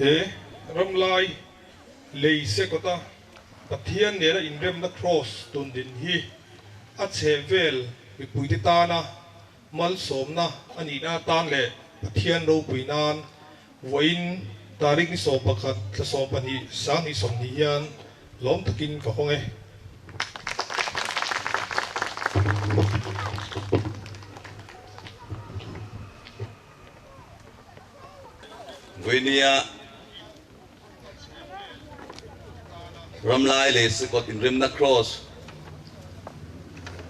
he Ramlai Leisekawt Pathian nena Inremna Kraws Tun din hi a chevel mi puiti tana mal somna ani na tan le Pathian ro puinan voin tarik ni so pakhat tla so pani sang ni som ni hian lom takin ka honge Venia Ramlai Leisekawt Inremna Kraws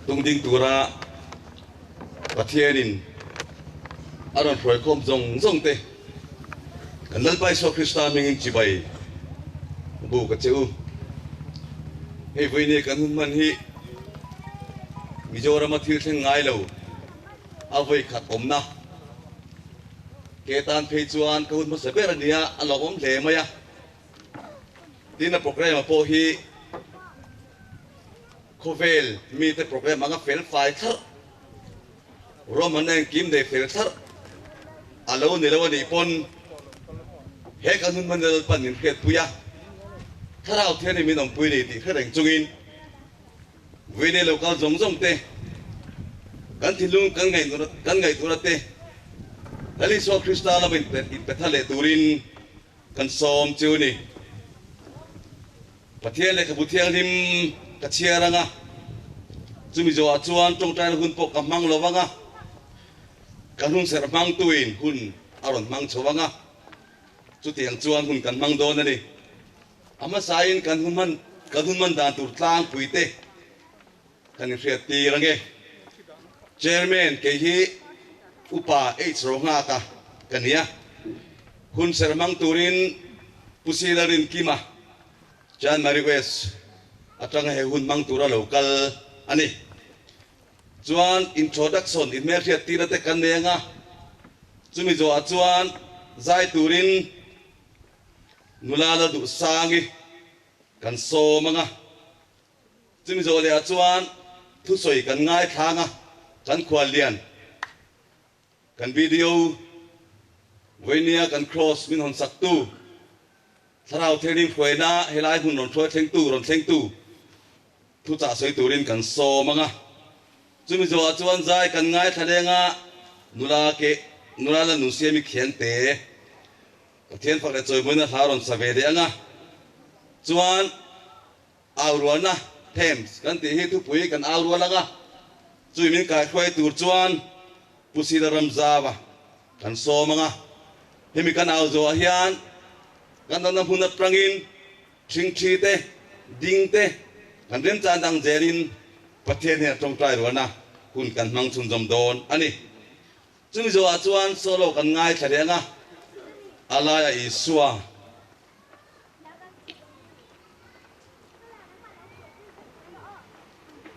Tun tura Pathianin aron proi kom zong te kan lalpai so Krista mingin chibai bu ka cheu hei voine kan hun man hi Mizoram thil theng ngai lo avoi khat omna ketan phei chuan ka hun ma seber ania alom hle maya tina program po hi khovel mi te program anga fel fai thar roman en kim de fel thar alo ni lo ni pon he kan hun man dal panin khet puya tharau the ni min om pui ni ti khereng chungin vine local zong te kan thilung kan ngai tura te dali so Krista la min pethale turin kan som chu ni Pathian le kabuthiang lim ka chiaranga chumi zo chuan tong trai hun po ka mang lowanga kan hun ser mang tuin hun aron mang chowanga chu tiang chuan hun kan mang don ani ama sain kan hun man dan tur tlang puite kan riat ti range chairman ke hi upa h ronga ka kania hun ser mang turin pusilarin kima Jan Mary West atang he hun mang tura local ani chuan introduction in mer riat ti na te kan nenga chumi zo chuan zai turin nulala du sangi kan so manga chumi zo le chuan thu soi kan ngai thanga kan khwalian kan video Venia kan cross min hon saktu tharau therin khoina helai hun ron thoi thleng tu thu cha soi turin kan so manga chumi zo chuan zai kan ngai thalenga nulala nu siami khian te Pathian fakle choi moina haron savede anga chuan awruana Thames kan ti hi thu pui kan awrualanga chui min kai khoi tur chuan pusida ramzawa kan so manga hemi kan awzo hian kan dan hunat prangin thing thi te ding te kan rem chan dang jerin Pathian he tong trai rona hun kan mang chun jom don ani chumi zo chuan solo kan ngai tharenga alaya isua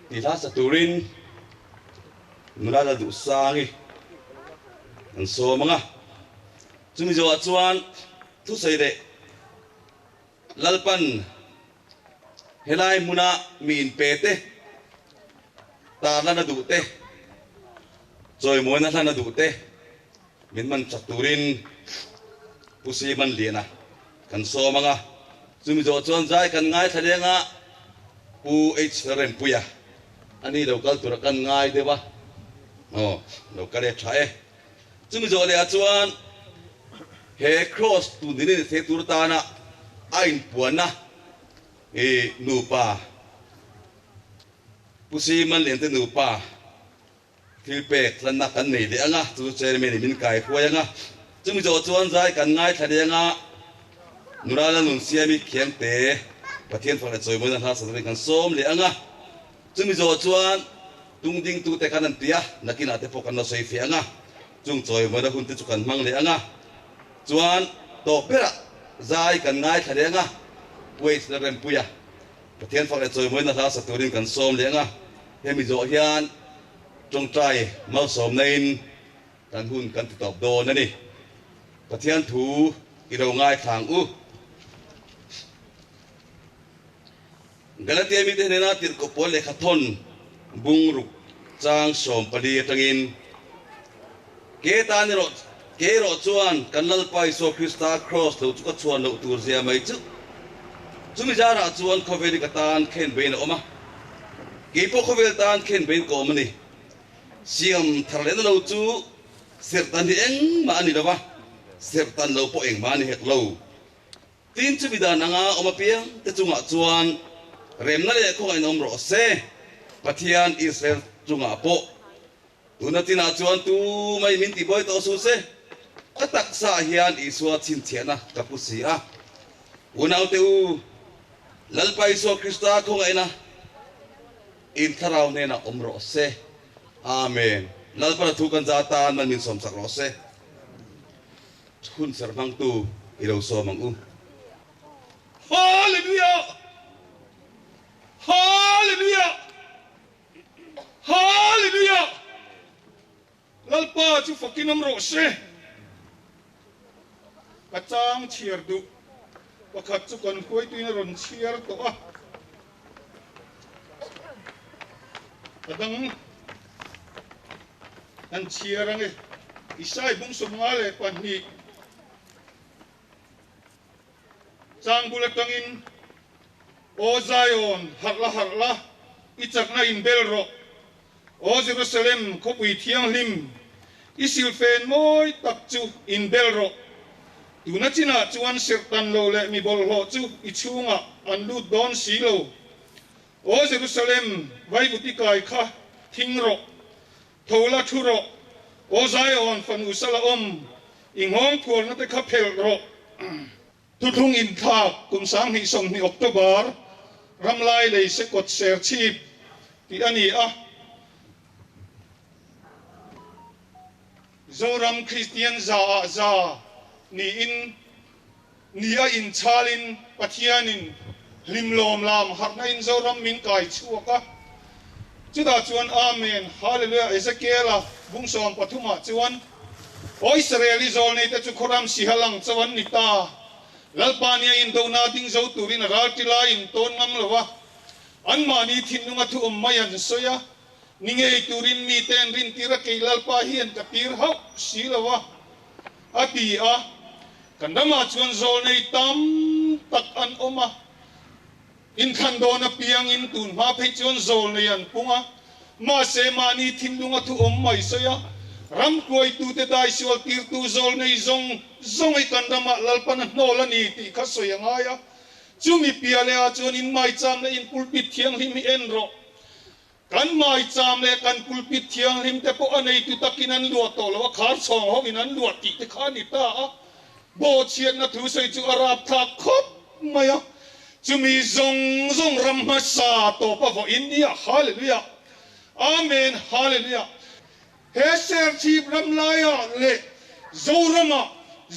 ila sa turin nulala du sangi an so manga chumi zo chuan thu sei de lalpan helai muna mi in pete ta lana du te choi moina lana du te min man chaturin pusi man liana kan so manga chumi zo chuan zai kan ngai thalenga pu h rem puya ani local tura kan ngai dewa local e thae chumi zo le chuan he cross tu ni se turtana ain puana e nupa pusi man lente nupa tilpe tlanna kan nei de anga tu chairman min kai khuaya chumi zo chuan zai kan ngai thadenga nurala nun siami khiang te Pathian fakle choi moina ha sa kan som le anga chumi zo chuan tungding tu te kan tia nakina te pokan na soi fi anga chung choi moina hun te chu kan mang le anga chuan to pera zai kan ngai thadenga wait na rem puya Pathian fakle choi moina ha sa turin kan som le anga hemi zo hian trong trai mau som nein kan hun kan ti top do na ni Pathian thu iro ngai thang u Galatia mi te nena tir ko pole khathon bungruk chang som pali tangin ke ta ni ro เกโรจวนกันลัลไปโซคริสตาครอสตัวจุกชวนเราตัวเสียไม่จุจุมิจาระจวนเขาเวลิกตานเข็นเบนออกมากี่พวกเขาเวลตานเข็นเบนก็มันนี่เสียมทะเลนั่นเราจูเสียตันที่เองมาอันนี้ละวะเสียตันเราพวกเองมาอันนี้เหตุเราทีนจุมิดานางาออกมาเพียงแต่จุงะจวนเริ่มนั่นแหละเขาไอ้น้องรอเซ่ปะเทียนอิสราเอลจุงะโปตัวนั้นที่น่าจวนตัวไม่มินติบอยต่อสู้เซ่ก็ตักสาเฮียนอิสวาชินเทียนะกับผู้เสียวันเอาเตอูลัลไปโซคริสตาเขาไอ้นะอินทราวเนนะอมรอเซ่อาเมนลัลประทุกันจาตานมันมินสมสักรอเซ่คุณสรมังตูอิเราโซมังอุฮาเลลูยาฮาเลลูยาฮาเลลูยาลัลปาจูฟักกินอมรอเซ่กระจางเชียร์ดุว่าขัดจุกันคุยตัวนี้รอนเชียร์ตัวกระดังอันเชียร์ไงอิสายบุ้งสมงาเลยปันนี้จางบุลกังอินโอไซออนหักละอิจักนาอินเบลโรโอเยรูซาเล็มขบุยเทียงลิมอิสิลเฟนมอยตักจูอินเบลโรดูนัจินาจวนเสตันโลเลมีบอลโลจูอิชูงะอันดูดอนสีโลโอเยรูซาเล็มไว้บุตรกายค่ะทิ้งโรโทลาทุโรโอไซออนฟันอุสลาอมอิงห้องพวลนัตคาเพลโรทุทุงอินทากกุมสังหิสงในออกตุบาร์รำลายเลยสะกดเสียชีพที่อันนี้โซรัมคริสเตียนซานี่อินชาลินปัทยานินริมลมลามหักในอินโซรัมมินกายชัวกะจุดาจวนอาเมนฮาเลลูยาเอเซเกลาบุงสอมปฐุมาจวนโออิสราเอลิโซลในแต่จุครามสิฮัลังจวนนิตาลัลปานีอินโดนาดิงโซตูรินรัลติลาอินโตนงำลวะอันมานีทินนุงะทุอมมายันโซยะนิเงยตูรินมีเตนรินติระเกลัลปาฮีนกะตีร์ฮาวสีลวะอาตีกันดามาชวนโซลในตัมตักอันอมาอินคันโดนเปียงอินตุนมาเพชวนโซลในอันปุงมาเซมานีทินนุงะทุอมไม่โซยะรัมกวยตูเตได้ชวลตีร์ตูโซลในซงไอกันดามาลัลปันโนลนีติขัสยังไงจุมีเปียเลอาจวนอินไม่จำในอินปุลปิดเทียงลิมเอ็นโรกันไม่จำเลยกันปุลปิดเทียงลิมแต่พวกอันในตุตะกินันลวดโตแล้วว่าขาสองห้องนั้นลวดติแต่ขานิตาโบเชียนนัทุใส่จูอาราบทักคบไม่จุมีซงรัมมาซาโตปะวอินเดียฮาเลลูยาอาเมนฮาเลลูยาเฮเซอร์ชีบรัมลายเลโซรามา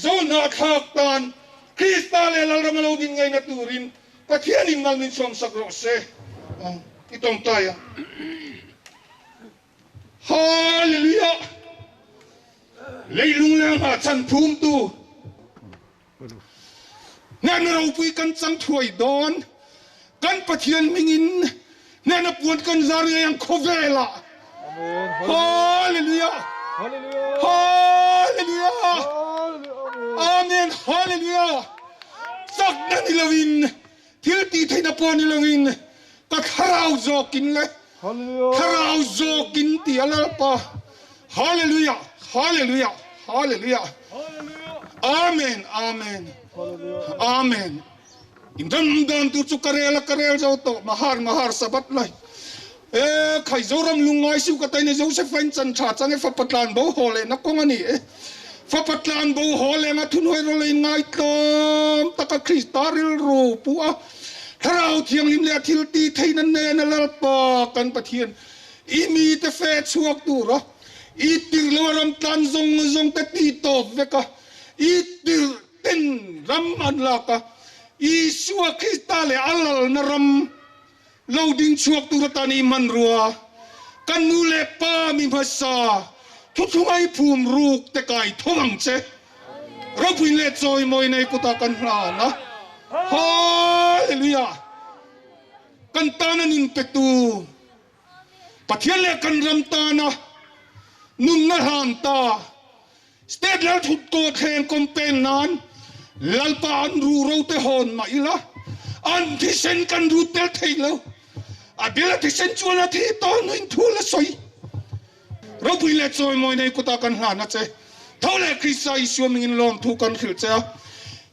โซนาคักตันคริสตัลเลลรัมลาดินไงนัตูรินปะเทียนินมัลมินสมสักโรเซที่ต้องตายฮาเลลูยาเลยลุงแรงหาฉันภูมิตูนั่นเราพูดกันจังถวยดอนกันปะเทียนมิงินนั่นปวดกันซาเรียงโคเวล่าฮาเลลูยาฮาเลลูยาฮาเลลูยาอาเมนฮาเลลูยาสักนั่นนิลวินทิลตีไทยนปอนิลวินก็คาราวโจกินเลยคาราวโจกินตีอะไรปะฮาเลลูยาฮาเลลูยาฮาเลลูยาอาเมนอาเมนอาเมนอินดันดันตุจุกเรลเจ้าโตมหารสบัดเลยใครโจรำลุงไงสิวกตัยในโจเซฟันจันทราจังไอ้ฟับปัตลานบ่ฮอเลยนักกงอันนี้ฟับปัตลานบ่ฮอเลยมาทุนหอยโรเลยไงตอมตะกคริสตาริลรูปัวถ้าเราเทียงลิมเลียทิลตีไทยนั่นเนนลัลปากันปะเทียนอีมีแต่เฟชวกตูระอีติลวรำตันซงตะตีโตเวกะอีติลเต็นรำอันลากะอีชัวคริสตัลเลอัลลนรำเราดิ้งชวกตุรตานีมันรัวกันนูเลปามีภาษาทุกไอภูมิรูกแต่ไก่ทวังเชเราพินเลจอยมอยในกุตากันหลานะฮาเลลูยากันตานันินเปตูปะเทียนเลกันรำตานะนุนนหันตา สเตทแล้วถูกโกดแทงคอมเป็นนั้นลัลปานรูเราเตหอนมาอีละอันที่เซนกันรูเตลเทแล้วอาเบลที่เซนชวนอาทิตย์ตอนนั้นทั่วละสอยเราไปเล็ดซอยมวยในกุตากันหานะเจ้เท่าไรคริสต์อิสวมินลอมทุกันขิลเจ้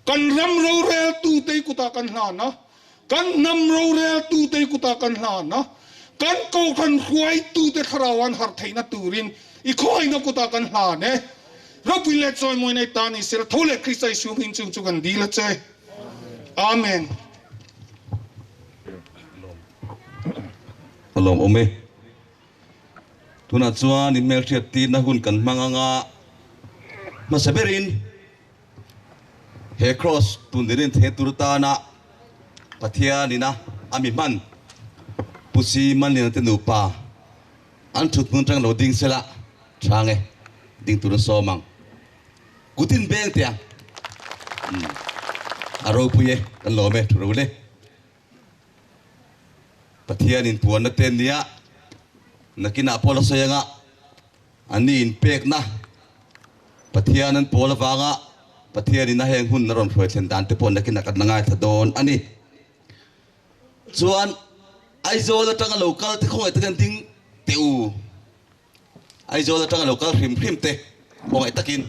กันรำเราเรลตูเตกุตากันหานะกันนำเราเรลตูเตกุตากันหานะกันโกกันหวยตูเตคราวันหาร์ไทยนะตูรินอีกข้อยนกุตากันหาเนี่ยเราไปเล็ดซอยมวยในตานิสิละเท่าไรคริสต์อิสวมินจุกันดีละเจ้อาเมนอารมณ์โอเมทุนอาจารย์นิมเมลเทียตีนะหุ่นกันมังงะมาเสเบรินเฮครอสตุนเดินเฮตุรตานะปัทยานี่นะอามิมันปุซีมันเนี่ยเตนูปาอันชุดมุนจังโลดิ้งเสละช่างเอดิ้งตุนโซมังกุตินเบงเตียงอารมณ์ปุยกันโลเมทุรุเลปัทยานินปวนนักเต้นเนี่ยนักกินอาพอลสยังะอันนี้อินเป็กนะปัทยานั้นปวลฟังะปัทยานี่นะแหงหุ่นนรนเพื่อเส้นดานที่ปนนักกินนักง่ายถ้าโดนอันนี้ส่วนไอโซละจังโลกาลที่คงไอ้ตะกันทิ้งเตียวไอโซละจังโลกาลพิมพ์เตะคงไอ้ตะกิน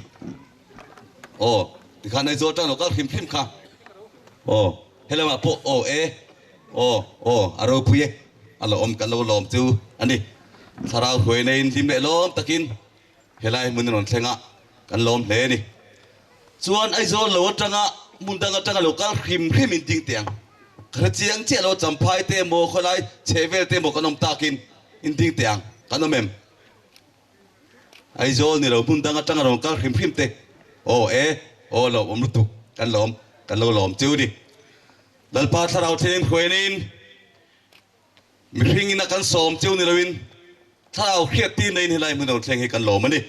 โอ้ที่ขันไอโซจังโลกาลพิมพ์ค่ะโอ้เฮลมาโปโอเอโอ้อารมณ์พุยอารมณ์กันลมจูอันนี้สาราวหวยในทีมเล่ลมตะกินเฮลัยมุนนนเซงะกันลมเลนี่ส่วนไอโซโลจังะมุนตังจังะโลกาลพิมพ์อินจริงเตียงกระเจียงเจโลจำพายเตโมคนไรเชเวลเตโมกันนมตากินอินจริงเตียงกันนมเอ็มไอโซนี่เรามุนตังจังะโลกาลพิมพ์เตโอเราอมรุตุกันลมจูดิดัลปาสาราวเทมหวยนินมีพิงนักกันสมจูนี่ละวินถ้าเราเครียดตีในนี่ไรมันเราเทงให้กันหลอมันนี่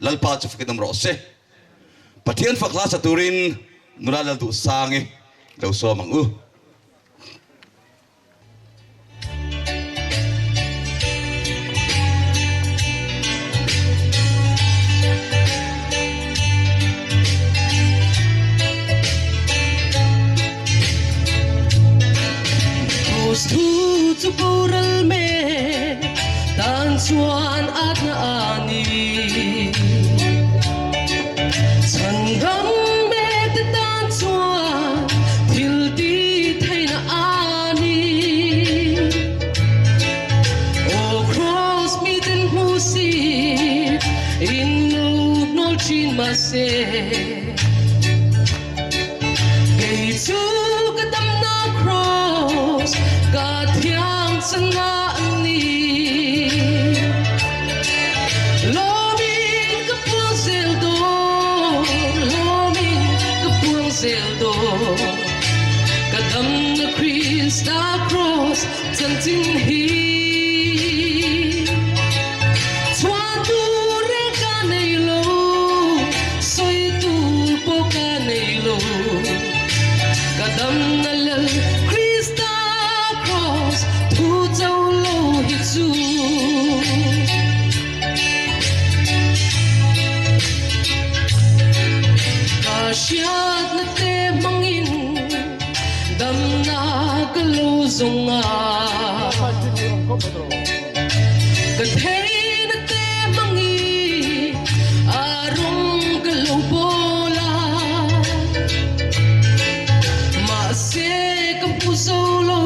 ดัลปาจะฝึกนำรอเสปะเทียนฝักลาสตูรินนุราลตุสางเอเราสมังTu pural me tan chuan at na ani sangam me te tan chuan thil ti thai na ani o cross me ten husi in no chin ma se gay chu kadam na cross God yang sangani lomin kapuang zeldo kadam na Krista cross tantin hi chuan tu re ka nei lo soi tu po ka nei lo kadam na lal Siat na te mangin dam na kaluzonga kadhei na te mangi arong kalubola ma se kampusolo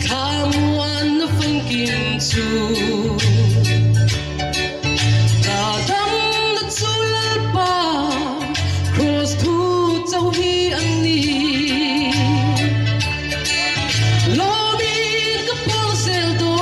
kamuan na funkin tu kadam na tulal pa cross tu tau hi ani lomin kapal sel do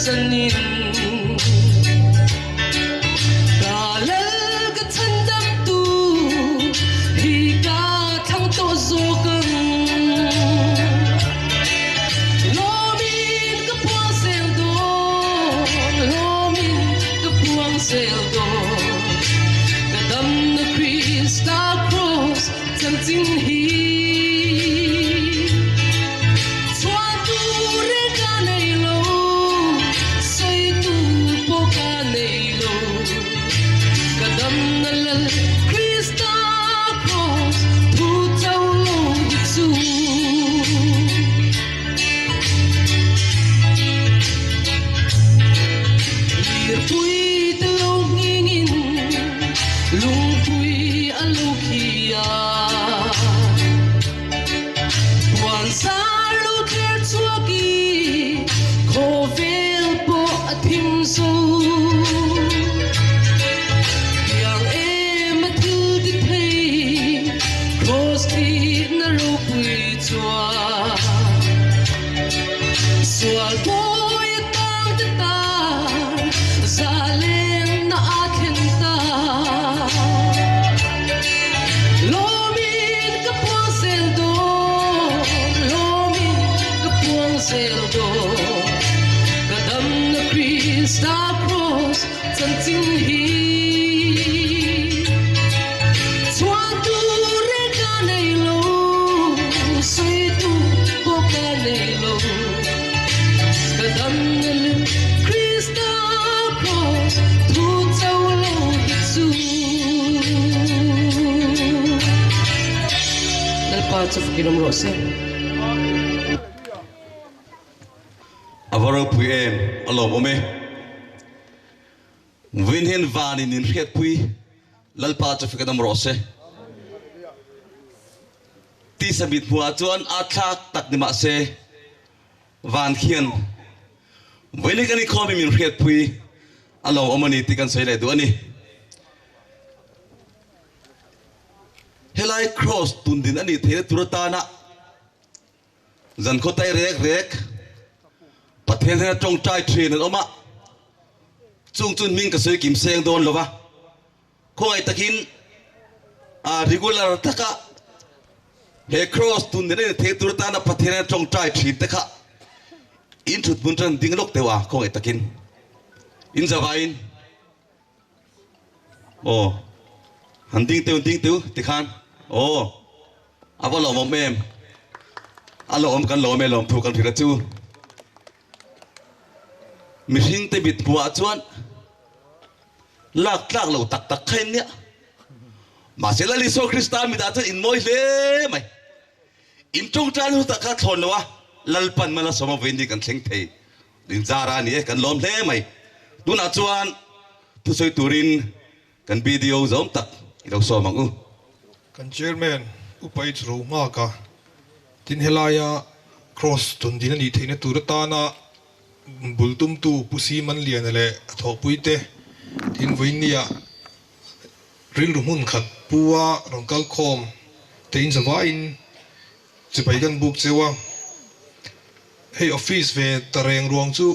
sanin kalal ka chandam tu hi ka thang to zogang lomin ka puang sel do lomin ka puang sel do kadam na Krista Kraws Tun hi parts of Kilom Rose. Avaro puem alom ome. Winhen van in riet pui lal parts of Kilom Rose. Ti sabit puatuan atlak tak ni makse van khian. Winhen kan ikomi min riet pui alom omani tikan soile duani. Helai Kraws Tun din ani thele turatana zan kho tai rek Pathian nena trong trai train oma chung chun ming ka soi kim seng don lova khoi takin a regular taka he Kraws Tun din ani thele turatana Pathian nena trong trai train taka in thut buntran ding lok tewa khoi takin in zawain oh handing teu tikhan oh avo lo mom em alo om kan lo me lom thu kan thira chu mihing te bit puwa chuan lak lo tak khain nia ma se la li so Krista mi da chu in moi hle mai in chung tran hu ta kha thon wa lalpan mala soma vendi kan thleng thei din zara ni kan lom hle mai tuna chuan tu soi turin kan video zom tak ilo so mang u kan chairman upai chro ma ka tin helaya Kraws Tun din ani theina turatana bultum tu pusi man lian le thopuite tin voinia ril rumun khat puwa rongkal khom tein zawain chipai kan buk chewa hey office ve tareng ruang chu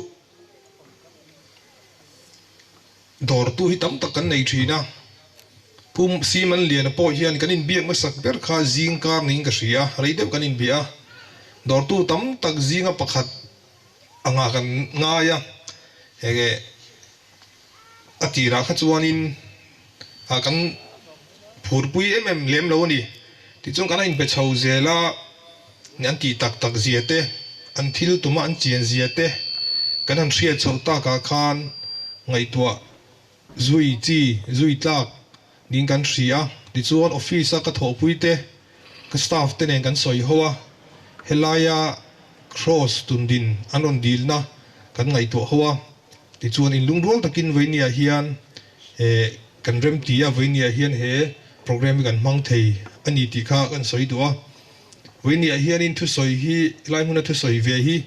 dor tu hi tam tak kan nei thina pum siman lian po hian kanin biak ma sak ber kha jing kar ning ka ria reidep kanin bia dor tu tam tak jinga pakhat anga kan ngaya hege atira kha chuanin a kan phurpui lem lo ni ti chung kana in pe chho zela nyan ti tak ziate an thil tuma an chian ziate kan han hriat chhota ka khan ngai tua zui tlak ding kan ria ti chuan office ka thopuite ka staff te nen kan soi hoa helaya Kraws Tun din anon dil na kan ngai to hoa ti chuan in lungrual takin voinia hian kan rem tia voinia hian he program kan mang thei ani ti kha kan soi duwa voinia hian in thu soi hi lai huna thu soi ve hi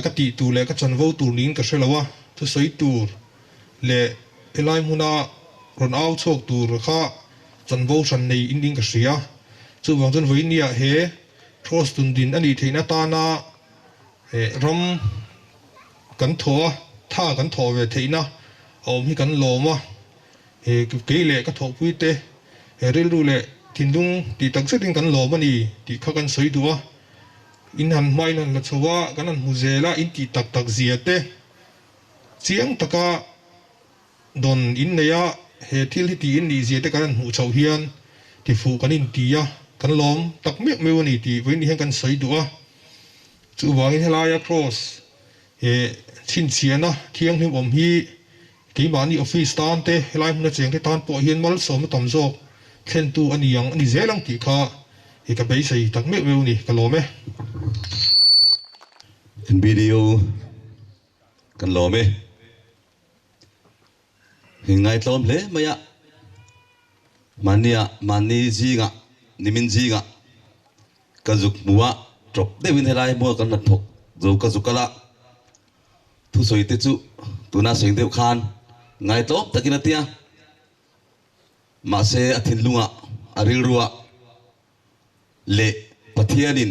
ka ti tu le ka chan vo tur ning ka hrelawa thu soi tur le elai huna ron au chok tur kha chan vo san nei in ding ka ria chu wang chon voinia he Kraws Tun din ani theina ta na ram kan thoa ท่ากันทอเวทีนะเอามีกันโลมาเกลี่ยก็ทอพุยเตเรื่องรู้เลยทินดุงตีตักเส้นกันโลมันนี่ตีข้ากันสวยตัวอินหันไม่นั่นละชัวกันนั่นมุเซล่าอินตีตักเสียเตเสียงตะกาโดนอินเนี่ยเหตุที่ตีอินดีเสียเตกันนั่นหูเฉาเฮียนที่ฟูกันอินตีอะกันล้อมตักเมียกไม่วันนี้ตีไว้นี่ให้กันสวยตัวจู่วางอินเฮลายาครอสชินเสียนะเที่ยงที่ผมฮีกี่บ้านนี่ออฟฟิศตานเตะลายมันเสียงที่ตานปอเฮียนมัลสมต่ำโซเช่นตัวอันนี้ยังอันนี้เจลังตีข้ากับไปใส่ตักเมียกไม่วันนี้กันล้อมไหมเป็นวิดีโอกันล้อมไหมยังไงล้อมเลยไหมอะมันเนี่ยมันนี่จีงะนิมินจีงะกระจุกมัวจบได้วินเทไลมัวกันนัดถกจูกระจุกกะละทุสวยเตจูตัวน่าเสียงเดียวคานไงล้อมตะกินเตียมาเสอทินลุงะอาริลรัวเละปะเทียนิน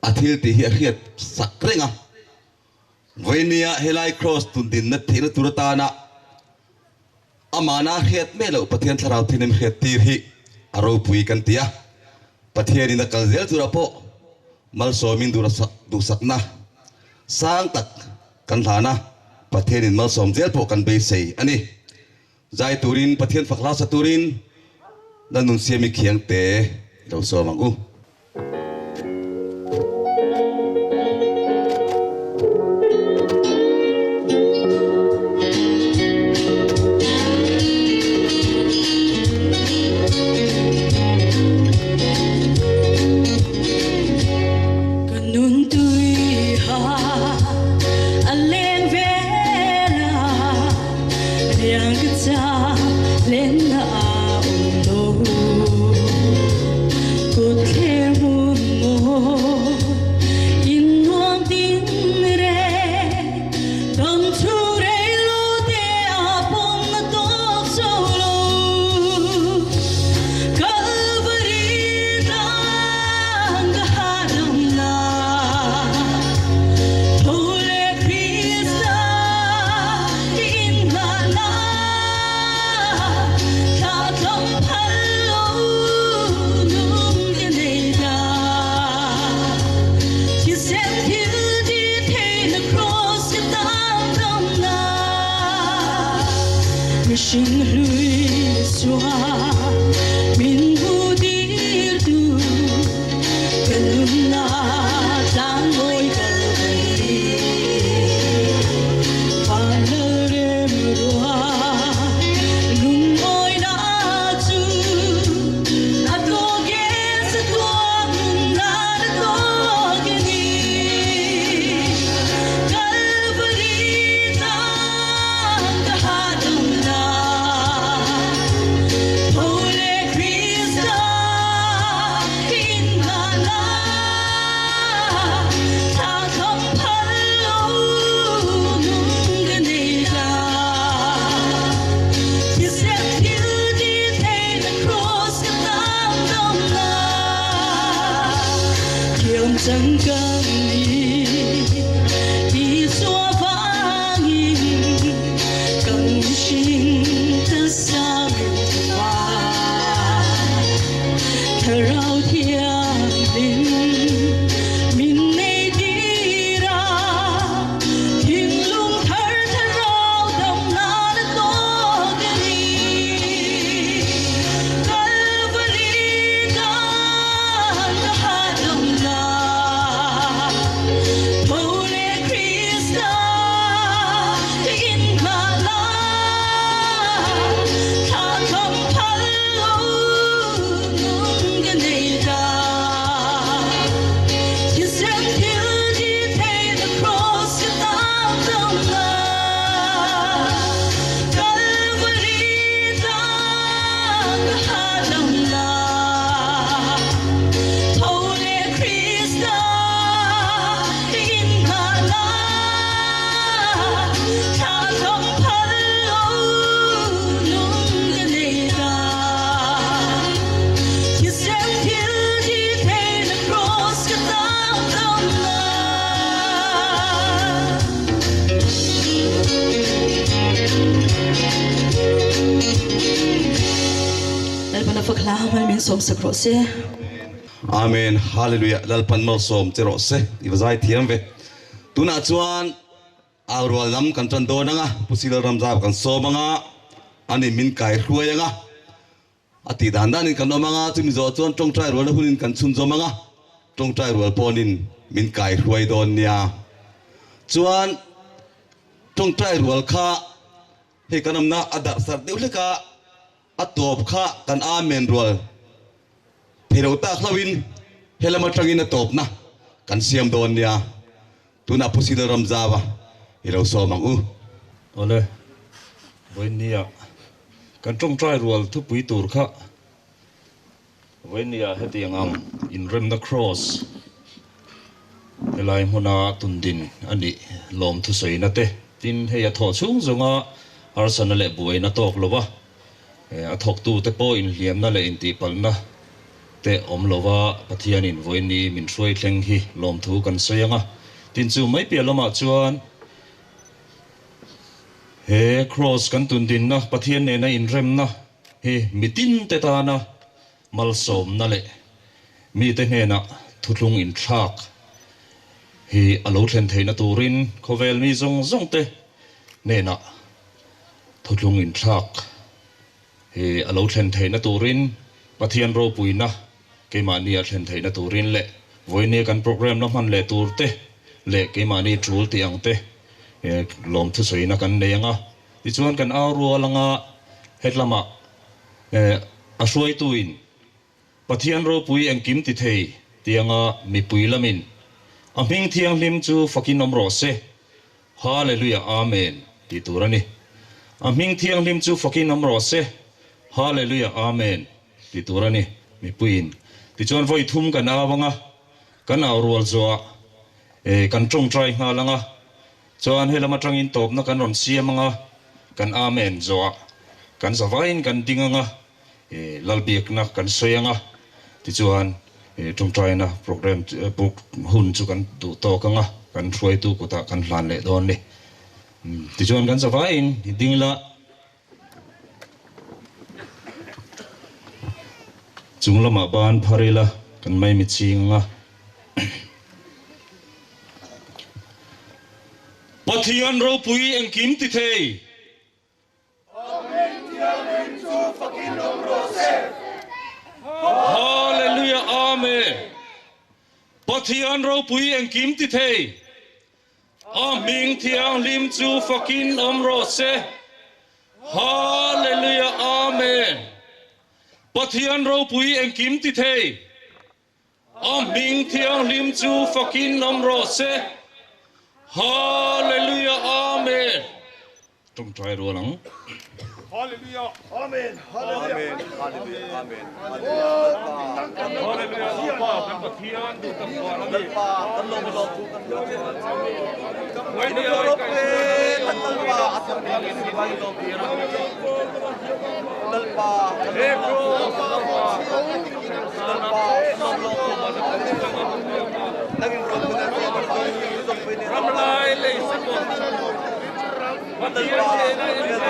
อาทิลที่เฮียสักเร่งะเวเนียเฮลัยครอสตุนดินนัดที่นัดตุรตานะอามานาเฮียเมลปะเทียนทาราวที่นิมเฮียตีร์ฮิอารมณ์ปุยกันเตียปะเทียนินนักการเซลตุระโปมัลโซมินดูสักนะสร้างตักกันฐานะปะเทียนินมัลโซมเซลโปกันเบสเซอันนี้ใจตูรินปะเทียนฝักลาสตูรินนั่นนุ่นเสียมีเขียงเตะเราโซมังกูCan Israel bana fakla mal min som sakro se Amen hallelujah lalpan mal som chero se ibazai thiam ve tuna chuan awrwal lam kan tran do nanga pusil ramjab kan somanga ani min kai hruayanga ati dandan in kan omanga chumi zo chuan tong trai rol hunin kan chun zomanga tong trai rol ponin min kai hruai don nia chuan tong trai rol kha he kanamna adar sar deuleka atop kha kan amen rol Hirauta klawin helama trangin na top na kan siam don nia tuna pusil ramjaba hirau somang ole voinia kan tong trai rual thu pui tur kha voinia hetiangam Inremna Kraws elai huna tundin ani lom thu soina te tin heya tho chung zonga arsan le buai na tok lova a thok tu te po in liam na le in ti palna te om lova pathian in voini min throi thleng hi lom thu kan soyanga tin chu mai pia lama chuan he cross kan tun din na pathian nena Inremna he mitin te ta na mal som na le mi te hena thutlung in thak he alo thlen theina turin khovel mi zong zong te nena thutlung in thak he alo thlen theina turin pathian ro puina ke mani a thlen theina turin le voine kan program na man le tur te le ke mani trul tiang te lom thu soina kan neanga ti chuan kan auru alanga hetlama a hruai tuin pathian ro pui engkim ti thei tianga mi pui lamin a hming thiang hlim chu fakin omro se hallelujah amen ti turani a hming thiang hlim chu fakin omro se hallelujah amen ti turani mi puin ti chuan voi thum kan awanga kan awrual zoa kan tong trai nga langa chuan helama tangin top na kan ron siamanga kan amen zoa kan zavain kan dinganga lalbiak na kan soyanga ti chuan tong trai na program book hun chu kan tu to kanga kan throi tu ko ta kan hlan le don ni ti chuan kan zavain dingla chunglama ban pharila kan mai mi chinga Pathian ro pui engkim ti thei hallelujah amen Pathian ro pui engkim ti thei aming thiang lim chu fakin omro se hallelujah amen Pathian ro pui engkim ti thei aming thiang lim chu fakin omro se hallelujah amen tum try ro lang Hallelujah. Amen. Amen. Hallelujah. Amen. Hallelujah. Kan pathian du tam ko lang ni. Kan long long tu kan long. Wai ni Kan ai long kai. pe kan talpa asam ni si bai long pe ra. Talpa. Hey bro. Talpa. Long long tu ma. Laging long tu na. Ramlai Leisekawt Pathian nena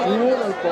Inremna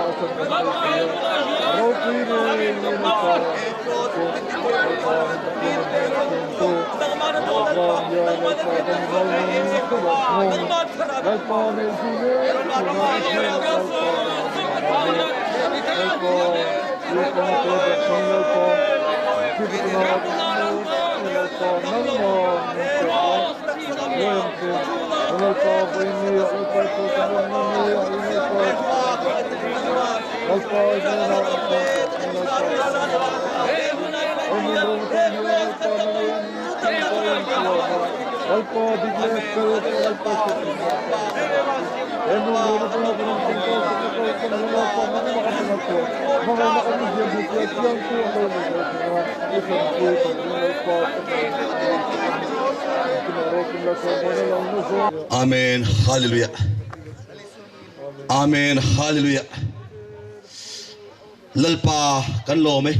Amen. Hallelujah. Amen. Hallelujah. Lalpa kan lo me.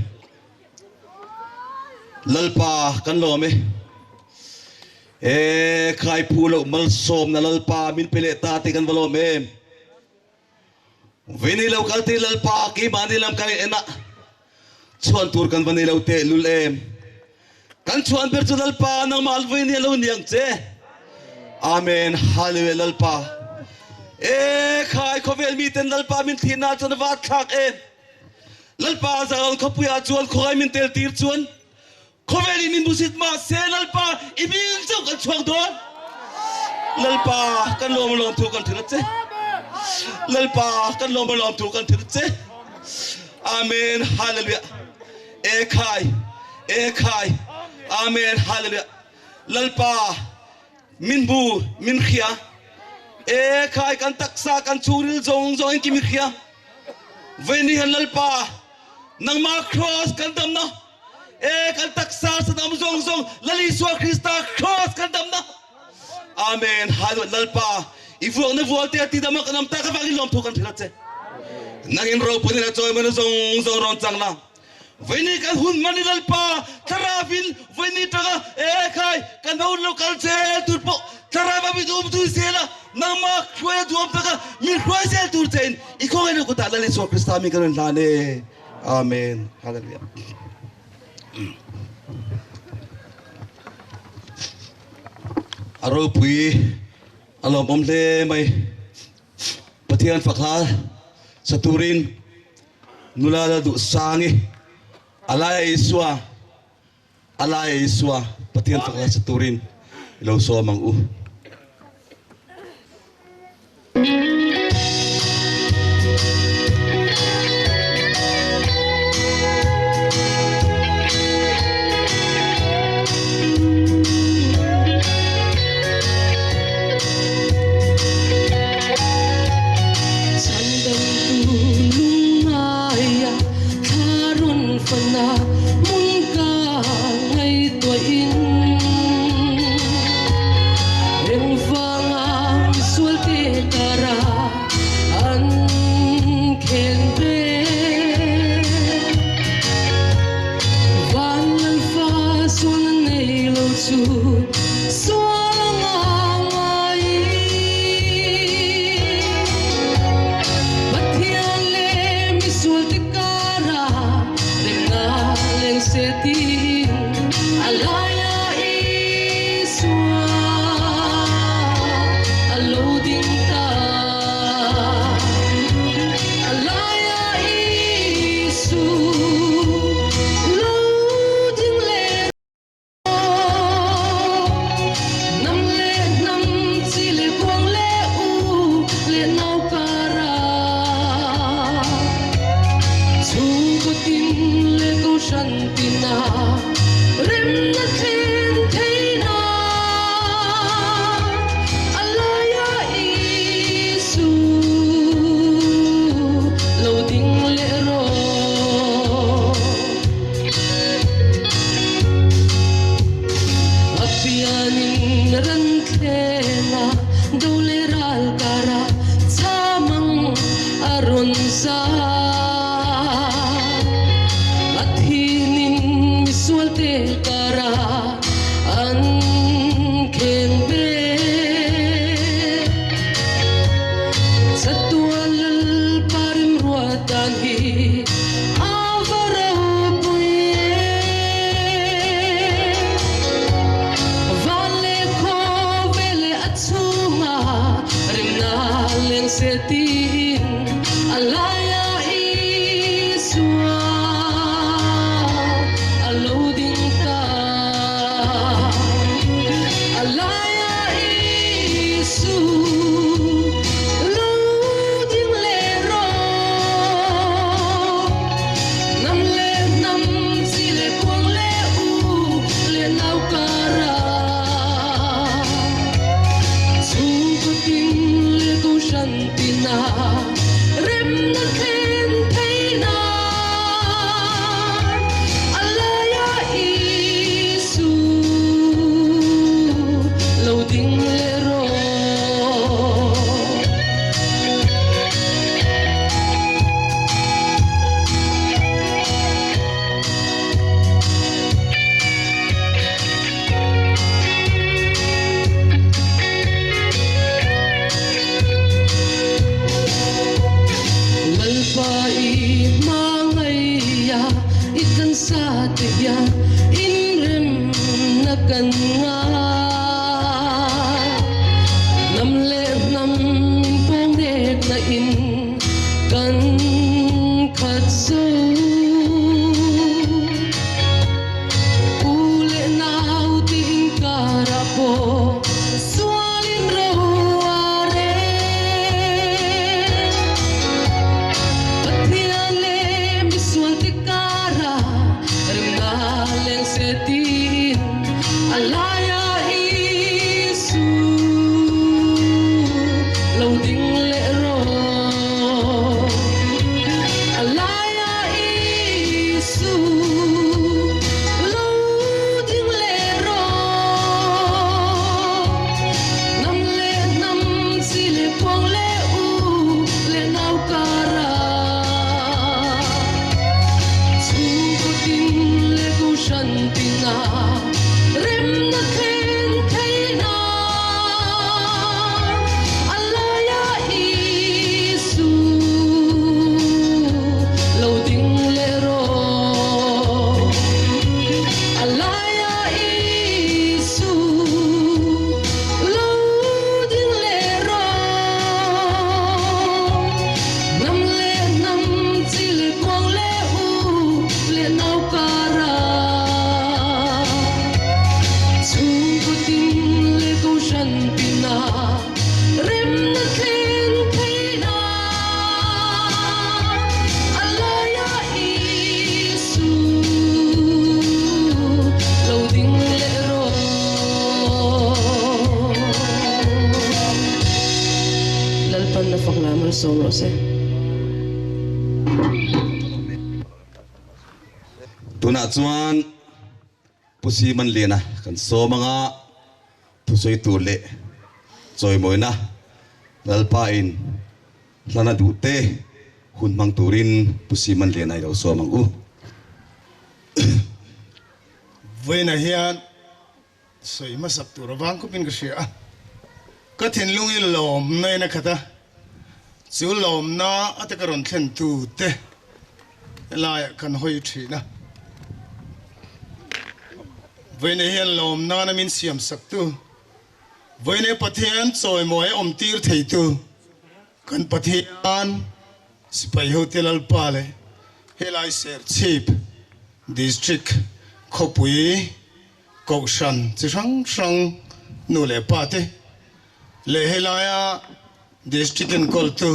Lalpa kan lo me. Kai pulo malsom na lalpa min pili tati kan valo me. Vinilaw kalti lalpa ki manilam kan ena. Chuan tur kan vanilaw te lulem. Kan chuan bertu lalpa nang malvin nilaw niyang che. Amen. Hallelujah. Lalpa. Kai kovel miten lalpa min thina chon wat thak lalpa zagal kapuya chuan khoi min tel tir chuan kovel min busit ma se lalpa ibing chau kan chuang don lalpa kan lom thu kan thina che lalpa kan lom thu kan thina che. Amen. Hallelujah. Kai. Amen. Hallelujah. Lalpa min bu min khia kai kan taksa kan churil zong ki mi khia veni han lalpa nang ma cross kan dam na kan taksa sa dam zong lali swa Krista cross kan dam na. Amen. Hallelujah. Lalpa ifu na volte ati dam kan am ta ka bagi lom thu kan thila che nangin ro puni na choi man zong ron chang na veni kan hun mani lalpa taravin veni taga kai kan no local che turpo tarava bi dum tu sela nang ma khwe dum taga mi khwe sel tur chen iko ngene ko ta lali so Krista mi kan lane. Amen. Hallelujah. Aro pui alom omle mai Pathian fakha saturin nulala du sangi alaya iswa Pathian fakha saturin ilaw so mang u. tiya Inremna kan nga nam le nam pong dek na in kan khat zo ule nau ting karapo swalin roare Pathian le miswal tikara remna leng setin alaya isu loading le ro alaya isu loading le ro nam le nam sile pong le u le nau kara Sukutin le ko shantina remna khen kaina alaya isu loading le ro alaya isu loading le ro nam le nam chile kwang le u le nau kara Sukutin le ko shantina remna khen kaina alaya isu loading le ro lalpan na faklamal solo se tuna chuan pusi man lena kan so manga pusoi tu le choi moina lalpa in lana du te hun mang turin pusi man lena ro so mangu Vena hian soi ma sak tu rawang ko pin ka sia ka thin lungi lom nei na khata chu lom na atakaron thlen tu te la kan hoi thina Vena hian lom na na min siam sak tu Vena Pathian choi moi om tir thei tu kan Pathian sipai hotel al pale helai Serchhip district khopui Kaushan chang sang nu le pate le helaya district en koltu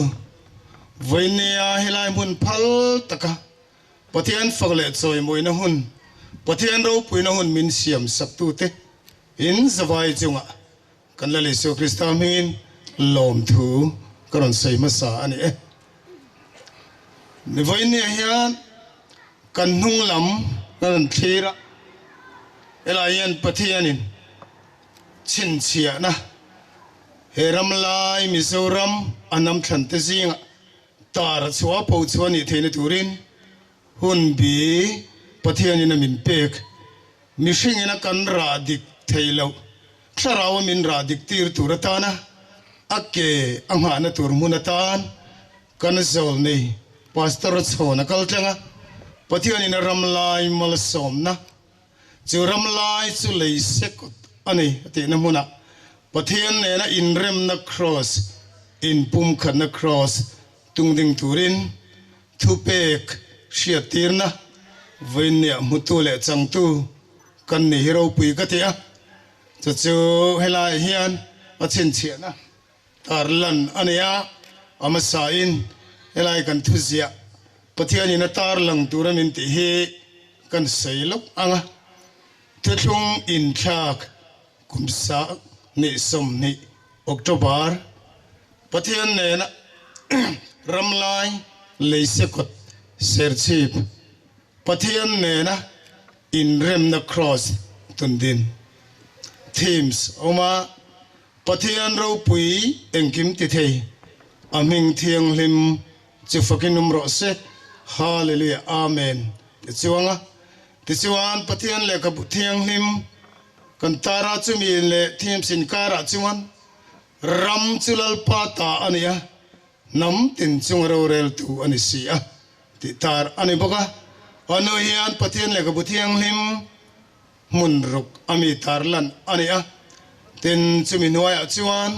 Venia helai mun phal taka Pathian fagle choi moi na hun Pathian ro pui na hun min siam sak tu te in zawai chunga kan la le so Krista min lom thu karon sei ma sa ani e ni Venia hian kan hung lam kan thira elayan Pathianin chin chia na he Ramlai Mizoram anam thante zinga tar chwa po chwani thene turin hun bi Pathianin min pek mishingina kan ra dik thailo tharawa min ra dik tir turatana akke angha na tur munatan kan zol nei pastor chona kaltanga Pathianin Ramlai mal somna chu Ramlai chu Leisekawt ani ate na muna Pathian nena Inremna Kraws in pum khana Kraws tungding turin thupek shiatirna venia mutule changtu kan ni hero pui ka tia chu helai hian achin chiana tarlan ania amasain helai kan thuzia Pathianin tar lang turamin ti he kan sailok anga Tutlung in thak kumsa ni som ni October Pathian nena Ramlai Leisekawt Serchhip Pathian nena Inremna Kraws Tun themes oma Pathian ro pui engkim ti thei aming thiang lim chufakinum ro se hallelujah amen chuanga Tisuan Pathian le kabu thiang lim kan tara chumi le thim sin kara chuan ram chulal pata ania nam tin chungrorel tu anisia ti tar ani boka ano hian Pathian Lekawt Serchhip mun ruk ami tarlan ani a tin chumi nuai a chuan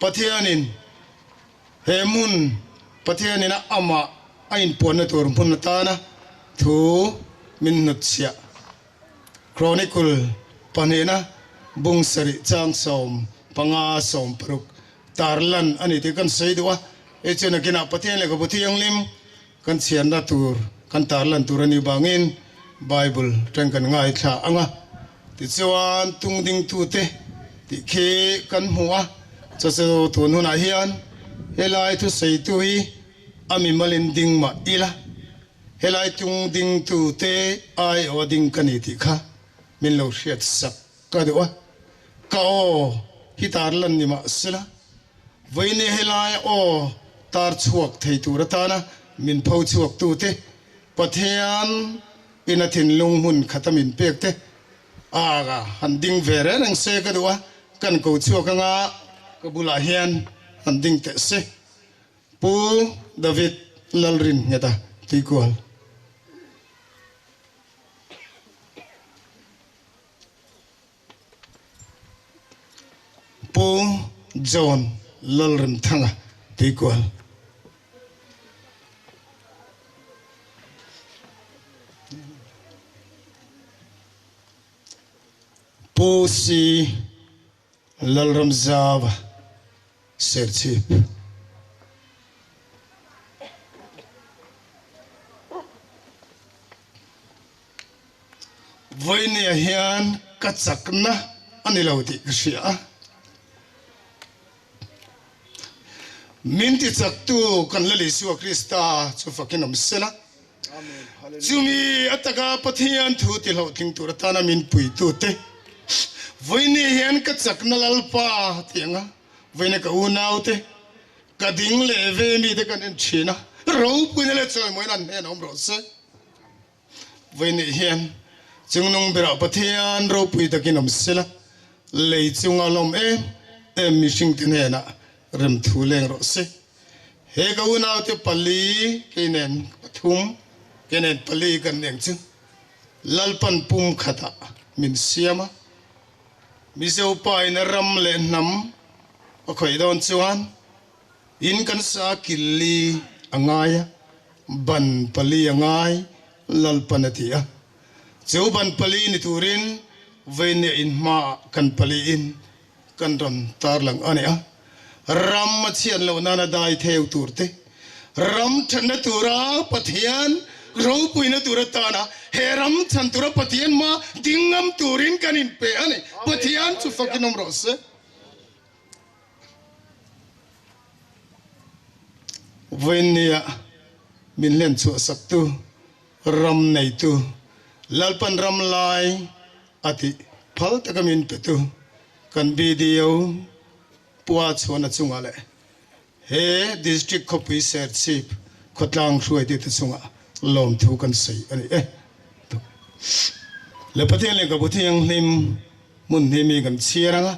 Pathianin he mun Pathianina ama ain pon tur mun ta na thu min nutsia chronicle panena bung sari chang som panga som pruk tarlan ani te kan seidwa e chena kina Pathian Lekawt Serchhip kan chian na tur kan tarlan turani bangin Bible tang kan ngai tha anga ti chuan tung ding tu te ti khe kan hua cha se tu nu na hian helai thu sei tu hi ami malin ding ma ila helai tung ding tu te ai o ding kan ti kha min lo hriat sak ka do ka o hi tarlan ni ma sila voine helai o tar chuak thei tu ratana min phau chuak tu te Pathian ina thin lung hun khatamin pek te aga handing vere nang se ka duwa kan ko chuak nga ka bula hian handing te se pu David lalrin ngata tikol pu John lalrin thanga tikol Pusi lalram zava Serchhip voine hian kachakna ani lauti ksia minti chaktu kan lali suwa Krista chu fakinam sela chumi ataka Pathian thu ti lo thing tur tana min pui tu te voine hian ka chakna lalpa tianga voine ka unaute ka ding le ve mi de kan china ro puina le choi moi nan ne nom ro se voine hian chungnung bera Pathian ro pui ta kinom sela le chunga lom em mi sing tin hena rem thu leng ro se he ka unaute pali kinen pathum kenen pali kan neng chu lalpan pum khata min siama miso pai na ram le nam a khoi don chuan in kan sa killi angaya ban pali angai lalpanatia chu ban pali ni turin veine in ma kan pali in kan ram tar lang ani a ram ma chian lo nana dai theu turte ram thana tura Pathian ro puina turatana heram chantura Pathian ma dingam turin kanin pe ane Pathian chu fakinom rose venia min len chu saktu ram nei tu lalpan ramlai ati phal takamin petu kan video puwa chona chungale he district copy Serchhip khotlang hruai ti chunga lom thu kan sei ani le Pathian Lekawt Serchhip mun hemi kan chiaranga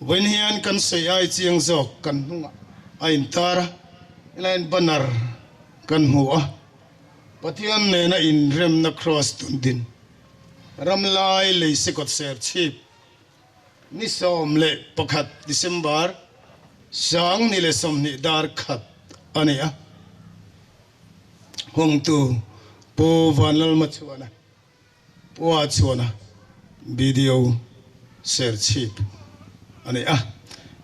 wen hian kan sei ai chiang jok kan hunga ain tara elain banar kan hua Pathian nena Inremna Kraws Tun Ramlai Leisekawt Serchhip ni som le pakhat December sang ni le som ni dar khat ani a Hawngtu po Vanlalhmachhuana po video Serchhip ani a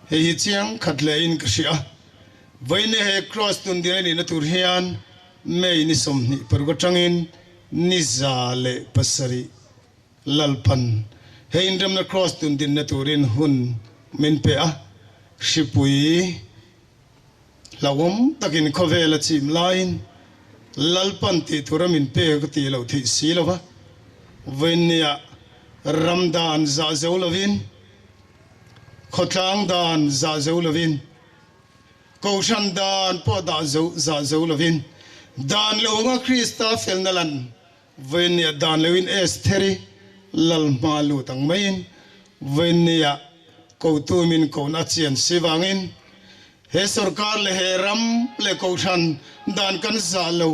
he hi chiang khat le in ksia voine he Kraws Tun ni na tur hian mei ni som ni pergotangin ni zale pasari lalpan he Inremna Kraws Tun na turin hun min pe a shipui lawom takin khovela chim line lalpan ti thuramin pe ka ti lo thi silova venia ramdan za zaulovin khotlang dan za zaulovin kaushan dan po da za zaulovin dan longa Krista felnalan venia dan lewin esteri lal malu tang main venia koutu min kona chian sivangin he sarkar le he ram le kaushan dan kan zalo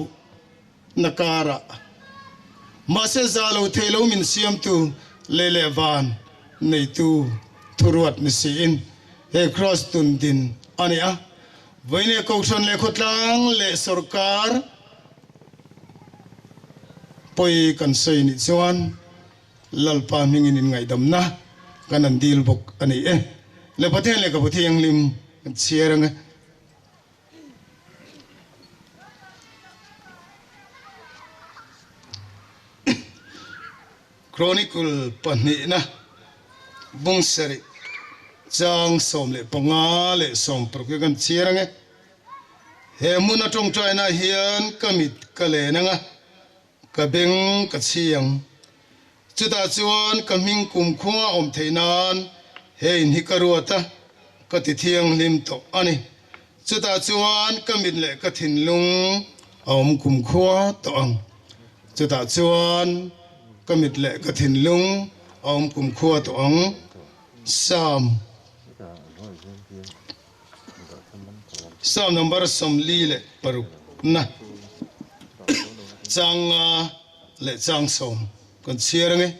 nakara mà sẽ ra lâu thấy lâu mình xiêm tu lê lê van này tu thu ruột này xin he Kraws Tun din anh à với này câu chuyện lệ khốt lang lệ sarkar poi kan sei ni chuan lalpa mingin ngai dam na kan an dil bok ani e le pathian le ka pathian lim chieranga chronicle pani na bung sari chang som le panga le som pro kan chieranga he mun atong trai na hian kamit kale na nga ka beng ka chiang chuta chuan ka ming kum khua om theinan he in hi karuata ka ti thiang lim to ani chuta chuan ka mit le ka thin lung om kum khua to ang chuta chuan ka mit le ka thin lung om kum khua to ang sam number som li le paruk na chang le chang som kon chiarang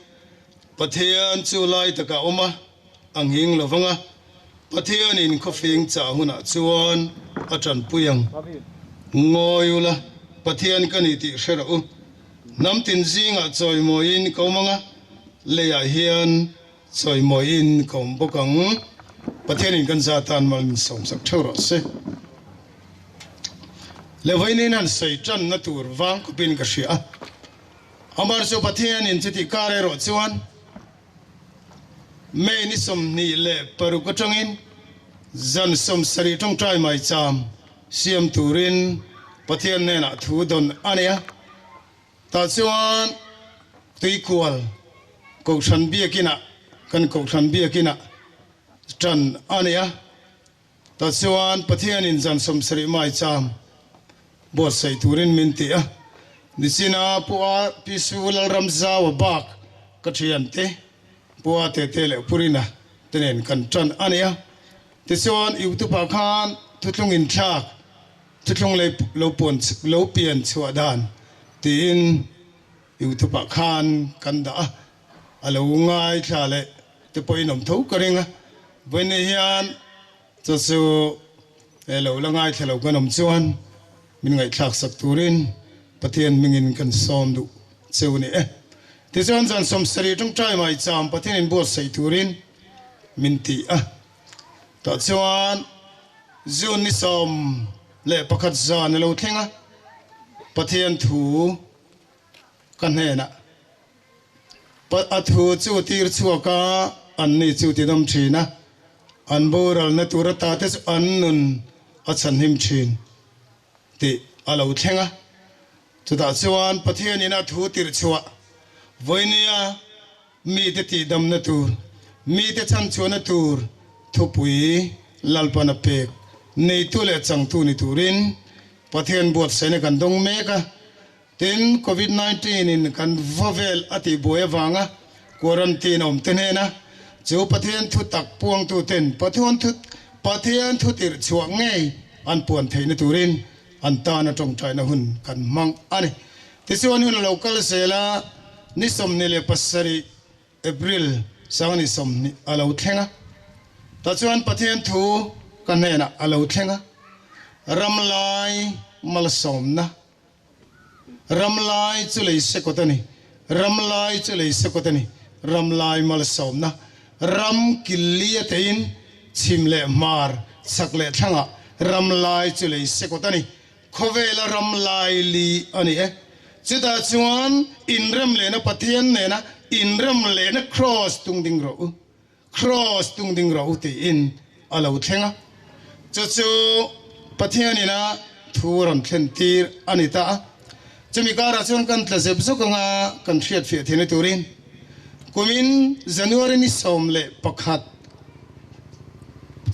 pathian chu lai taka oma ang hing lovanga pathian in khofing cha huna chuan atran puyang ngoyula pathian kani ti shera u nam tin zinga choi moin komanga leya hian choi moin kom bokang pathian in kan za tan mal min som sak thoro se levainin han sei chan na tur wang ko pin ka shia amar so pathian in chiti kare ro chuan me ni som ni le paru ko tangin zan som sari tong trai mai cham siam turin pathian nena thu don ania ta chuan tui kual ko than bia kina kan ko than bia kina tran ania ta chuan pathian in zan som sari mai cham bot sai turin minti a nisina puwa peaceful ramza wa bak kathriante puwa te le purina tenen kan tran ania tichuan yutupa khan thutlung in thak thutlung le lo pon lo pian chua dan tin yutupa khan kan da alo ngai thale te poinom tho karinga vene hian chu elo langai thelo kanom chuan min ngai thak sak turin pathian mingin kan som du cheuni e tichuan zan som sari tong trai mai cham pathian in bot sai turin min ti a ta chuan zun ni som le pakhat zan lo thenga pathian thu kan hena pa athu chu tir chuaka an ni chu ti dam thina an boral na turata te an nun a chan him thin ti alo thenga chuta chuan pathian ina thu tir chua voinia mi te ti dam na tur mi te chan chuana tur thupui lalpana pek nei tu le chang tu ni turin pathian bot sene kan dong meka tin covid-19 in kan vovel ati boewanga quarantine om tenena chu pathian thu tak puang tu ten pathian thu tir chua ngei an puan theina turin antana tong trai na hun kan mang ani tichuan hun local sela ni som ni le pasari april sangani som ni alo thenga ta chuan pathian thu kan hena alo thenga ramlai mal somna ramlai chu leisekawtani ramlai chu leisekawtani ramlai mal somna ram kiliatein chimle mar sakle thanga ramlai chu leisekawtani khovela ramlai li ani e chuta chuan Inremna na Pathian nena Inremna Kraws Tun ti in alo thenga chu Pathian nena thuram thlen tir anita chumi kara chuan kan tlazep zokanga kan thiat fe thene turin kumin January ni somle pakhat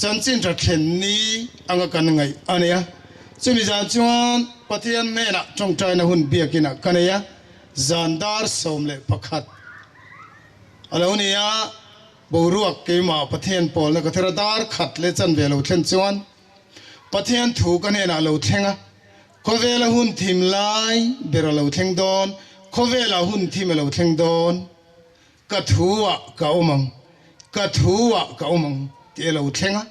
chanchin ra thlen ni anga kan ngai ania chumi jan chuan Pathian nena tong trai na hun biakina kanaya zandar somle pakhat alonia boruak keima Pathian pol na kathera dar khat le chan velo thlen chuan Pathian thu kan hena lo thenga kovela hun thim lai beralo theng don khovela hun thi melo theng don ka thuwa ka omang ka thuwa ka omang te lo thenga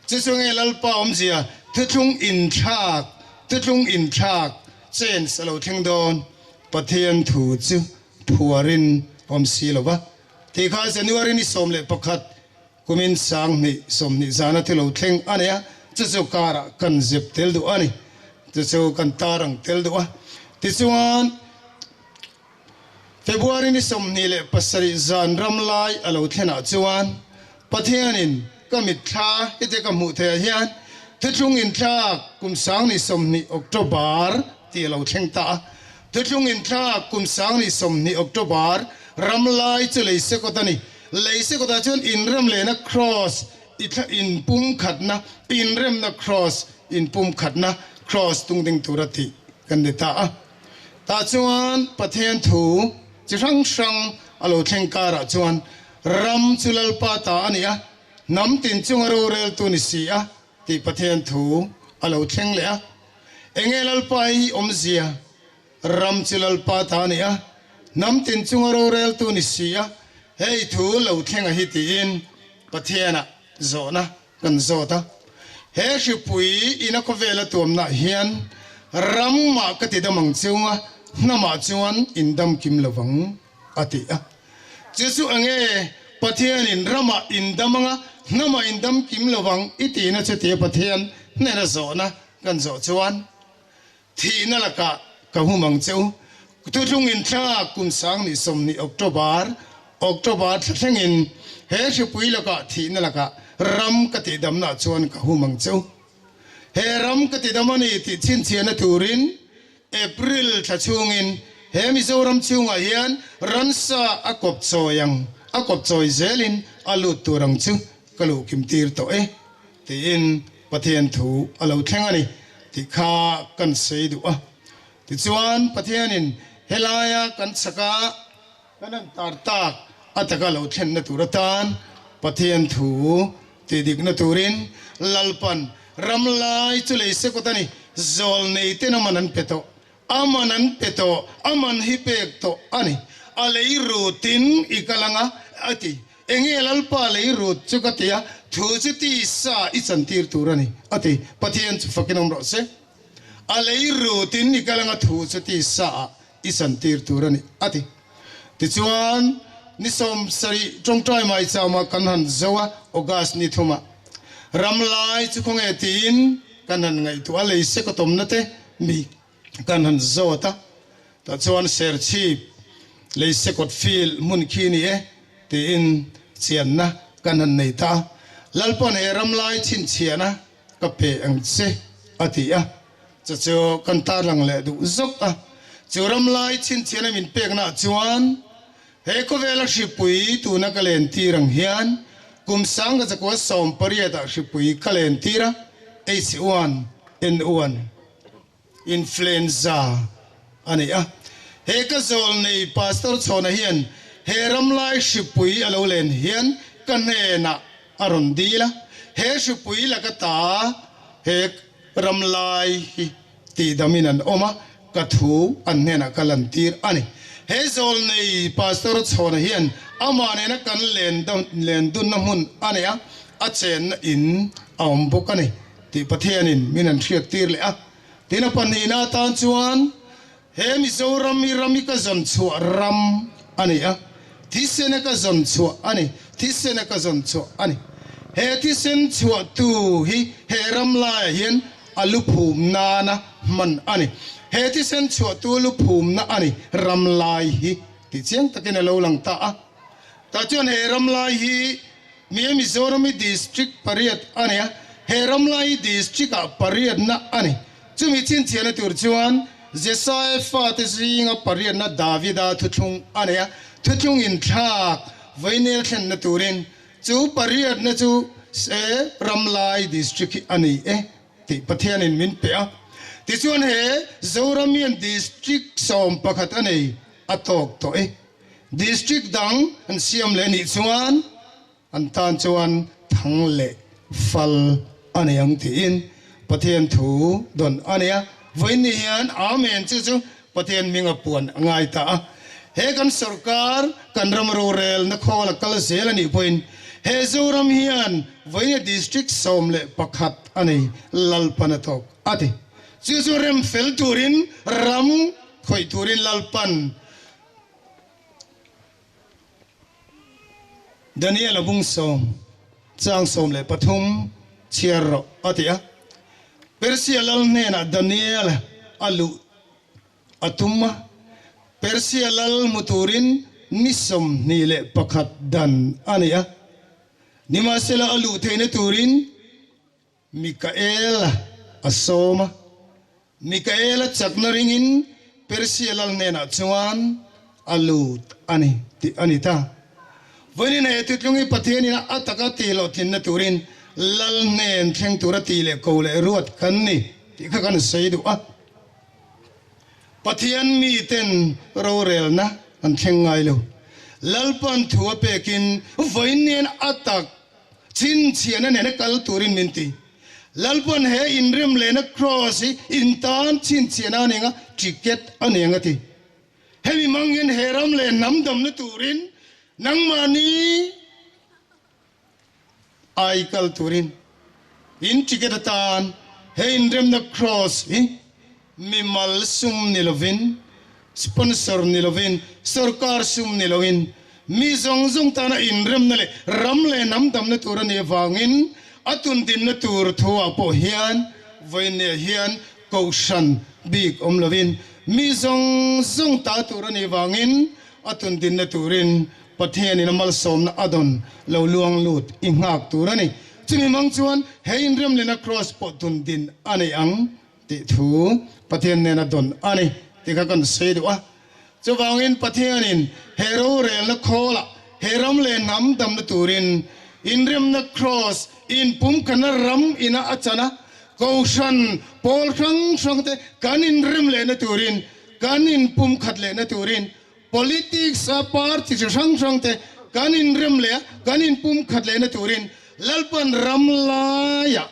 chu chu nge lalpa om zia thuchung in thak chen salo theng don pathian thu chu phuarin om si lova te kha january ni somle pakhat kumin sang ni somni zana thilo theng ania chu kara kan zep tel du ani chu kan tarang tel du a ti chuan February ni somni le pasari zan ramlai alo thena chuan pathianin kamit tha ite kamu the hian thuchung in tha kum sang ni somni October ti lo theng ta thuchung in tha kum sang ni somni October ramlai chu Leisekawt ani Leisekawt chuan Inremna Kraws in pum khatna Inremna Kraws in pum khatna cross tungding turati kan ta ta chuan pathian thu chirang sang alo thengkara chuan ram chulal pa ta ania nam tin chungaro rel tu ni sia ti pathian thu alo theng le a engelal pai omzia ram chulal pa ta ania nam tin chungaro rel tu ni sia hei thu lo thenga hi ti in pathiana zona kan zota he shipui ina ko vela tuamna hian ramma katidamang chunga nama chuan indam kim lawang ati a jesu ange pathian in rama indamanga nama indam kim lawang iti na chete pathian nena zona kan zo chuan thina laka ka humang cheu tutung in tha kun sang ni somni October thengin he shipui laka thina laka ram katidam na chuan ka humang cheu he ram katidamani ti chin chiana turin April thachungin he Mizoram chunga hian ransa akop choi zelin alu turang chu kalu kimtir to e ti in pathian thu alo thengani ti kha kan seidu a ti chuan pathianin helaya kan saka kanan tartak ataka lo then na turatan pathian thu ti digna turin lalpan ramlai chu Leisekawt ani zol nei tenamanan peto aman hipek to ani alei rutin ikalanga ati engelal pa lei rut chukatia thuchiti sa ichantir turani ati pathian chu fakinom ro se alei rutin ikalanga thuchiti sa ichantir turani ati tichuan nisom sari tongtrai mai chama kanhan zowa August ni thuma ramlai chu khonge tin kanan ngai tu Leisekawt tomnate mi kanhan zota ta chuan Serchhip Leisekawt fil mun khini e ti in chianna kanhan nei ta lalpon e ramlai chin chiana ka pe ang che atia chu kan ta lang le du zok a chu ramlai chin chiana min pek na chuan he ko vela shipui tu na kalen tirang hian kum sang ga ko som pariata shipui kalen tira H1N1 influenza ani a he ka zol nei pastor chona hian he ramlai shipui alo len hian kan hena aron dila he shipui la ka ta he ramlai ti daminan oma ka thu an hena kalantir ani he zol nei pastor chona hian amane na kan len dun na mun ani a chen in aum bokani ti pathianin minan thiak tir le a tina panina tan chuan he Mizoram mi rami ka zon chu ram ani a thisene ka zon chu ani he thisen chu tu hi he ramlai hian aluphum nana man ani he thisen chu tu luphum na ani ramlai hi ti chiang takin lo lang ta a ta chuan he ramlai hi mi Mizoram district pariat ani a he ramlai district a pariat na ani chumi chin chiana tur chuan jesai fa te ringa pariat na davida thuthung ania thuthung in thak vainel thlen na turin chu pariat na chu se ramlai district ani e ti pathian in min pe a ti chuan he Zoramian district som pakhat ani atok to e district dang an siam le ni chuan an tan chuan thang le fal ani ang ti in pathian thu don ania voini hian amen chu Pathian minga puan ngai ta he kan sarkar kan ram rural na khola kal zel ani point he zoram hian voine district somle pakhat ani lalpan thok ati chu chu rem fel turin ram khoi turin lalpan Daniel abung som chang som le pathum chiar atia Persia lal nena Daniel alu atuma Persia lal muturin nisom nile pakhat dan ania nimasela alu theine turin Mikael asoma Mikael chaknaringin Persia lal nena chuan alu ani ti anita Vani na etitlungi Pathian ina ataka tilo tinna turin lal nen theng turati le kole ruat kanni tika kan seidu a Pathian mi ten rorel na an thengai lo lalpan thua pekin voinen atak chin chiana ne kal turin minti lalpan he Inremna Kraws intan chin chiana ninga ticket anenga ti hemi mangin heram le namdam na turin nang mani aikal turin in tiketatan he Inremna Kraws mimal sum nilovin sponsor nilovin sarkar sum nilovin mi zong zong tana Inremna le ramle namdam na turan evangin atun din na tur thua po hian voine hian kaushan big omlovin mi zong zong ta turan evangin atun din na turin Pathian in amal som na adon lo luang lut ingak turani chumi mang chuan he Inremna Kraws potun din ani ang ti thu Pathian nena don ani tika kan seidu a chuwangin Pathian in hero rel na khola heram le nam dam na turin Inremna Kraws in pum kana ram ina achana kaushan pol thang thangte kan Inremna na turin kan in pum khatle na turin politics a party sang sang te kan Inremna kan in pum khatle na turin lalpan ramlaya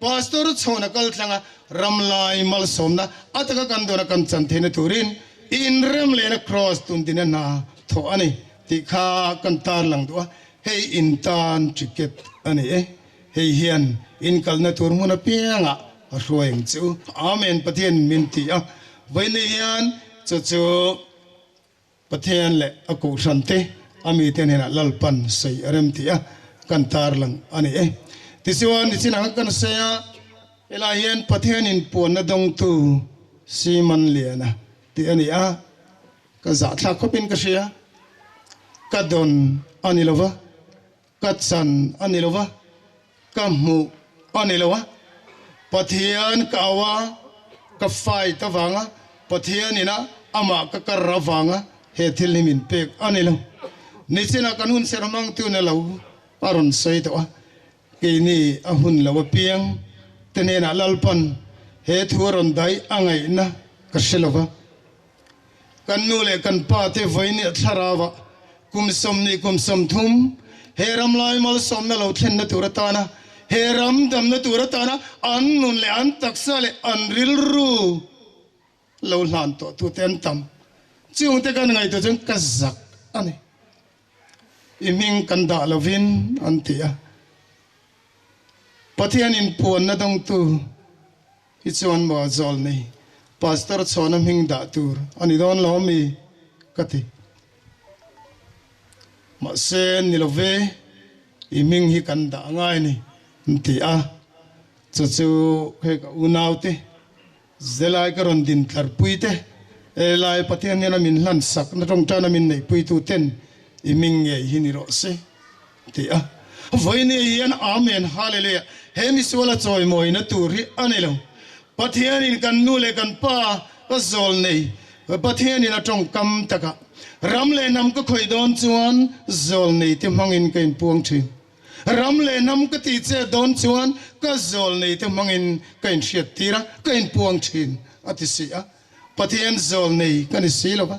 pastor chona kal thlanga ramlai mal somna ataka kan dona kan chanthe na turin Inremna Kraws Tun din na tho ani ti kha kan tar lang do hey intan ticket ani hey hian in kal na tur muna pianga roeng chu amen Pathian minti a voine hian chu Pathian le aku sante ami tenena lalpan sei arem tia kan tar lang ani tisiwan isinang kan saya elahian Pathian in pon na dong tu siman liana ti ani ka za thla khopin ka sia ka don ani lova ka chan ani lova ka mu ani lova Pathian ka awa ka fai ta wanga Pathian ina ama ka karawanga he thil himin pek anilo nichina kanun sermang tu na lo paron sei to ke ni ahun lawa piang tenena lalpan he thuron dai angai na kaselova kanule kan pa te voini tharawa kum som thum he ramlai mal som na lo thlen na turatana he ram dam na turatana an nun le an taksale an ril ru lo lan to tu ten tam chung te kan ngai to chung kazak ani iming kan da lovin antia Pathian in pon na dong tu ichuan mo zol nei pastor chona hing da tur ani don lo mi kati ma sen ni love iming hi kan da ngai ni antia chu he ka unaute zelai ka ron din tlar puite lai Pathian nena min lan sak na tong tana min nei pui tu ten iming ye hini ro se ti voine yan amen hallelujah hemi sola choi moi na turi anelo Pathian in kan nu le kan pa ka zol nei Pathian in atong kam taka ramle nam ko khoi don chuan zol nei te mangin kain puang thin ramle nam ka ti che don chuan ka zol nei te mangin kain hriat tira kain puang thin atisia Pathian zol nei kan silo ba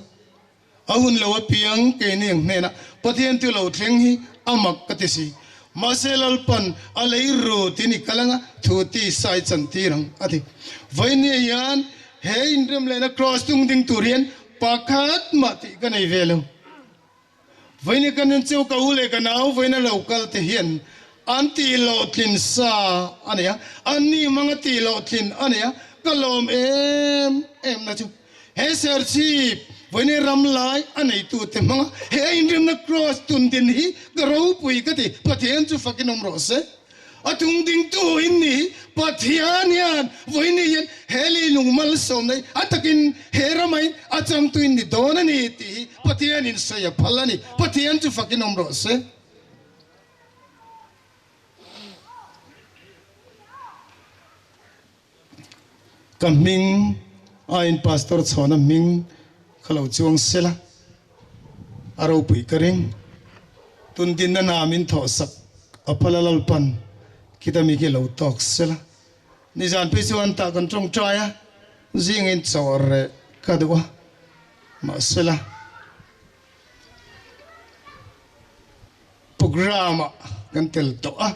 ahun lo piang ke ning nena Pathian tu lo thleng hi amak katisi maselal pan alei ro tini kalanga thuti sai chantirang ati voine yan he Inremna Kraws tung ding turian pakhat mati kan ai velo voine kan cheu ka ule kan au voine local te hian anti lo thin sa ania ani mangati lo thin ania kalom em na chu he Serchhip voine Ramlai anei tu te manga he Inremna Kraws Tun din hi garau pui ka ti Pathian chu fakinom ro se atung ding tu inni Pathian yan voine yan heli lungmal som nei atakin heramai acham tu inni dona ni ti Pathian in saya phalani Pathian chu fakinom ro se kaming ain pastor chona ming khalo chuang sela aro pui karing tun din na namin tho sak apalalal pan kita mi ke lo tok sela ni jan pe chuan ta kan trong traya jing in chawre kadwa ma sela programa kan tel to a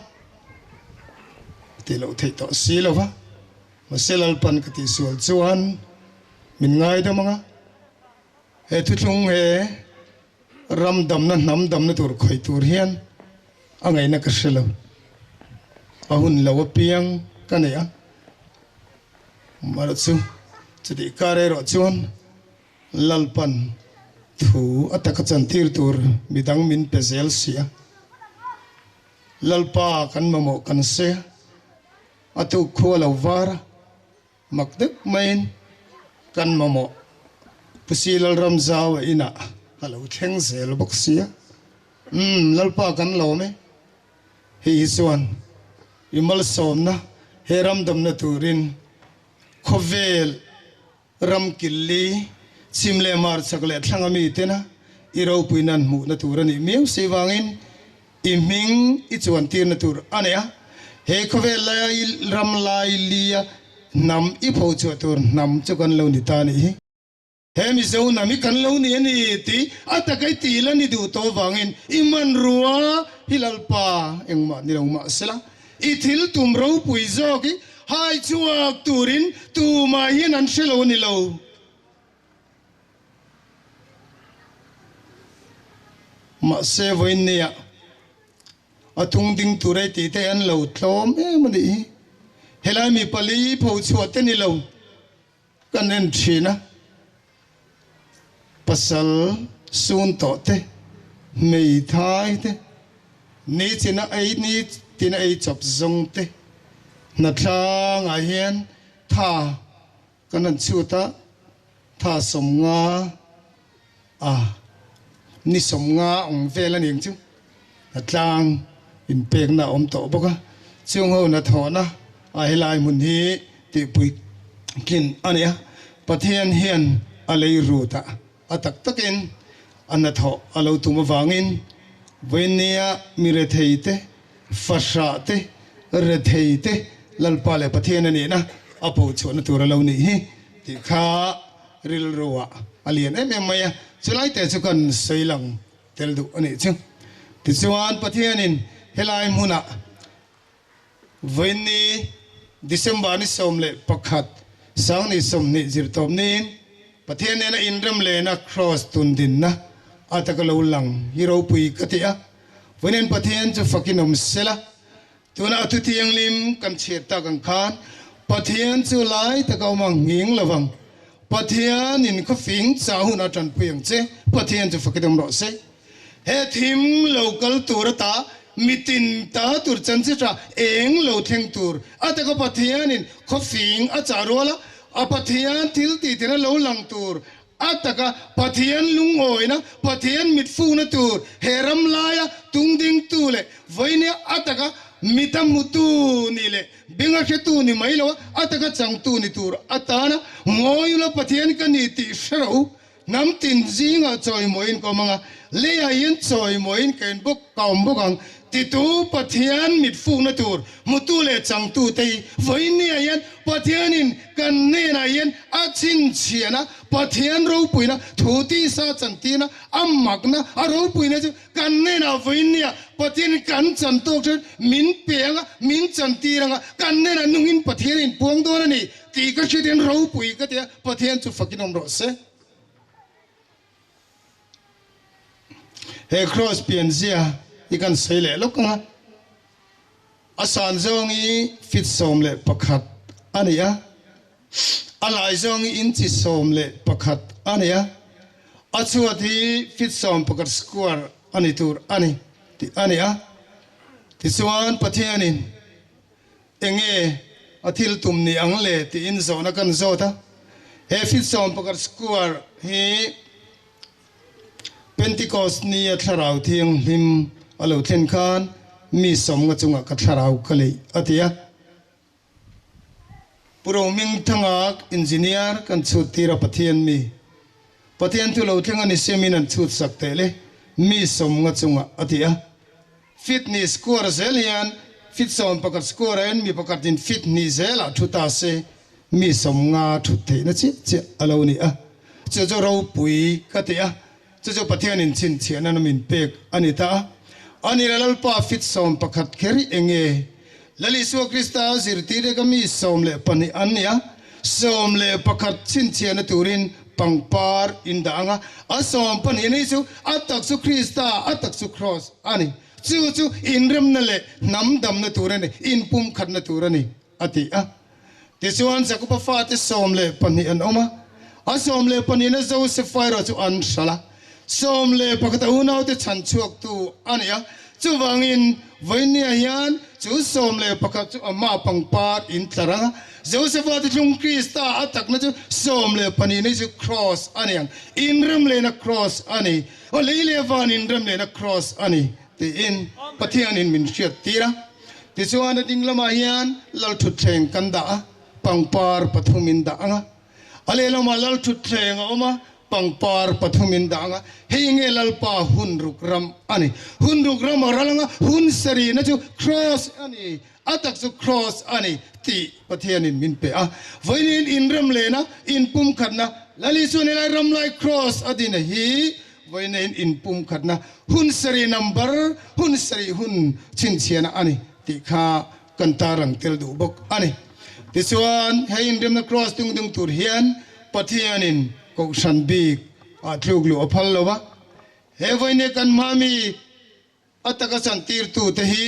ti lo thei to si lo wa ma selal pan ka ti sual chuan min ngai da manga he thu thung he ram dam na nam dam na tur khoi tur hian angai na ka selo ahun lawa piang kanaya maratsu chidi kare ro chuan lalpan thu ataka chantir tur midang min pezel sia lalpa kan mamo kan se atu khola wara makdek main kan mamo pusilal ramzawa ina halo theng zel boksia lalpa kan lo me hi suan imal somna heram damna turin khovel ram killi simle mar sakle thangami tena iro puinan mu na turani meu sewangin iming ichuan tir na tur ania he khovel la ramlai lia nam i pho chu tur nam chu kan lo ni ta ni he mi zo na mi kan lo ni ni ti atakai ti la ni du to wangin iman ruwa hilalpa engma ni lo ma sela ithil tum ro pui zo ki hai chuak turin tu ma hian an shelo ni lo ma se voin nia atung ding turai ti te an lo thlom mani helai mi pali pho chuat te ni lo kan en thina pasal sun to te mei thai te ni china ai ni tina ai chop zong te na thlang a hian tha kanan chuta tha somnga ni somnga ong vela ning chu na tlang in pek na om to boka chung ho na thona a helai mun hi ti pui kin ania Pathian hian alei ruta atak takin anatho alo tuma wangin voinia mire theite fasate re theite lalpale Pathian nena apo chona tura lo ni hi ti kha ril ruwa alien maya chulai te chukan seilang teldu ani chu ti chuan Pathian in helai muna voini December ni somle pakhat sang ni somni zirtom nin Pathian nena Inremna Kraws Tun din na atakalo lang hiro pui katia voinen Pathian chu fakinom sela tuna atu tiang lim kan cheta kan khan Pathian chu lai takau mang nging lawang Pathian in ko fing chahun atan puyang che Pathian chu fakinom ro se he thim local turata mitin ta tur chanchita eng lo theng tur ataka Pathian in ko fing acharola Pathian thil ti tina lo lang tur ataka Pathian lungoina Pathian mitfu na tur heram laya tungding tule voine ataka mitam mutu nile binga khetu ni mailo ataka changtu ni tur atana ngoyula Pathian kaniti shro nam tin jinga choi moin ko manga leya yin choi moin ken bok kaum bokang ติตูปะเทียนมิดฟูนตูรมุตุเลจังตูเตยไว้เนี่ยยันปะเทียนินกันเนนายันอาชินเชียนะปะเทียนรูปุยนะทูตีซาจันตีนะอัมมักนะอารูปุยนะจูกันเนนาไว้เนี่ยปะเทียนกันจันโตกมินเปียงมินจันตีรังกันเนนานุ่งอินปะเทียนินพวงโดนนี่ตีก็ชิดเนรูปุยก็เดียปะเทียนจูฟักินอมรสเฮครอสเปียนเซียอีกันใส่เล่ลูกนะอาสานจงอีฟิตสมเล่ประคัดอันนี้อะอะไรจงอีอินจิสมเล่ประคัดอันนี้อะอาชัวที่ฟิตสมประคัดสควอร์อันนี้ตัวอันนี้ที่อันนี้อะที่ส่วนประเทศนี้เองอาทิลตุมนี่อังเล่ที่อินโซนักันโซท่าเฮฟิตสมประคัดสควอร์เฮเป็นที่กอสนี่ทาราวเทียงหิมอาลูเทนคานมีสมกับจุงกับทาราวกเลยอาทิยะปุโรมิงทั้งอักอินจิเนียร์กันชุดที่เราปะเทียนมีปะเทียนที่เราเทียงอันนี้เซมินันชุดสักเตเลยมีสมกับจุงอาทิยะฟิตเนสสกอร์เซลยันฟิตสมประกาศสกอร์เอ็นมีประกาศดินฟิตเนสเซลาชุดตาเซมีสมงาชุดเทนะจิอาลูนี่จะเราปุยกัติยะจะปะเทียนินชินเชียนันมินเปกอันนี้ตาอันนี้เราลปาฟิตสมประคัดเคริเองลลิสุคริสต์อาสิรตีเรกมีสมเลปนิอันนี้สมเลประคัดชินเชียนตูรินปังปาร์อินดางอาสมปนินิสุอัตตักสุคริสต์อัตตักสุครอสอันนี้จู่อินเรมนั่นเลน้ำดำนตูรันอินปุ่มขัดนตูรันอติที่ส่วนสักปะฟาติสมเลปนิอันออกมาอาสมเลปนินจะอุสไฟร์จู่อันชลาสมเลปกติอุณาติฉันช่วงตัวอันนี้จู่วังอินวันนี้ยันจู่สมเลปกติจู่มาปังปาร์อินตรังจู่เสวะที่จุงคริสต์อัตตักนะจู่สมเลปนินจู่ครอสอันนี้อินเรมเลนะครอสอันนี้โอเลเลวานอินเรมเลนะครอสอันนี้ที่อินปะเทียนินมินเชียตีระที่ส่วนนั้นดิงละมายันลัลทุเทงกันดาปังปาร์ปฐุมินดาอะไรละมาลัลทุเทงออกมาปังปาร์ปฐุมินดางเฮงเอลปาหุนรุกรัมอันนี้หุนรุกรัมอะไรล่ะหุนสรีนะจู่ครอสอันนี้อัตตักสุครอสอันนี้ที่ปะเทียนินมินเปะวันนี้อินเรมเลนะอินปุ่มขัดนะแล้วลิสุนีไลรัมไลครอสอดีนะฮีวันนี้อินปุ่มขัดนะหุนสรีนัมเบอร์หุนสรีหุนชินเชียนะอันนี้ที่ข้ากันตารังเตลดูบกอันนี้ที่ส่วนให้อินเรมนะครอสตุงตูร์เฮียนปะเทียนินก็ฉันบีกทุกลูกอภัลลวะเฮ้วันนี้กันมามีอัตตะสันตีร์ตูเตฮี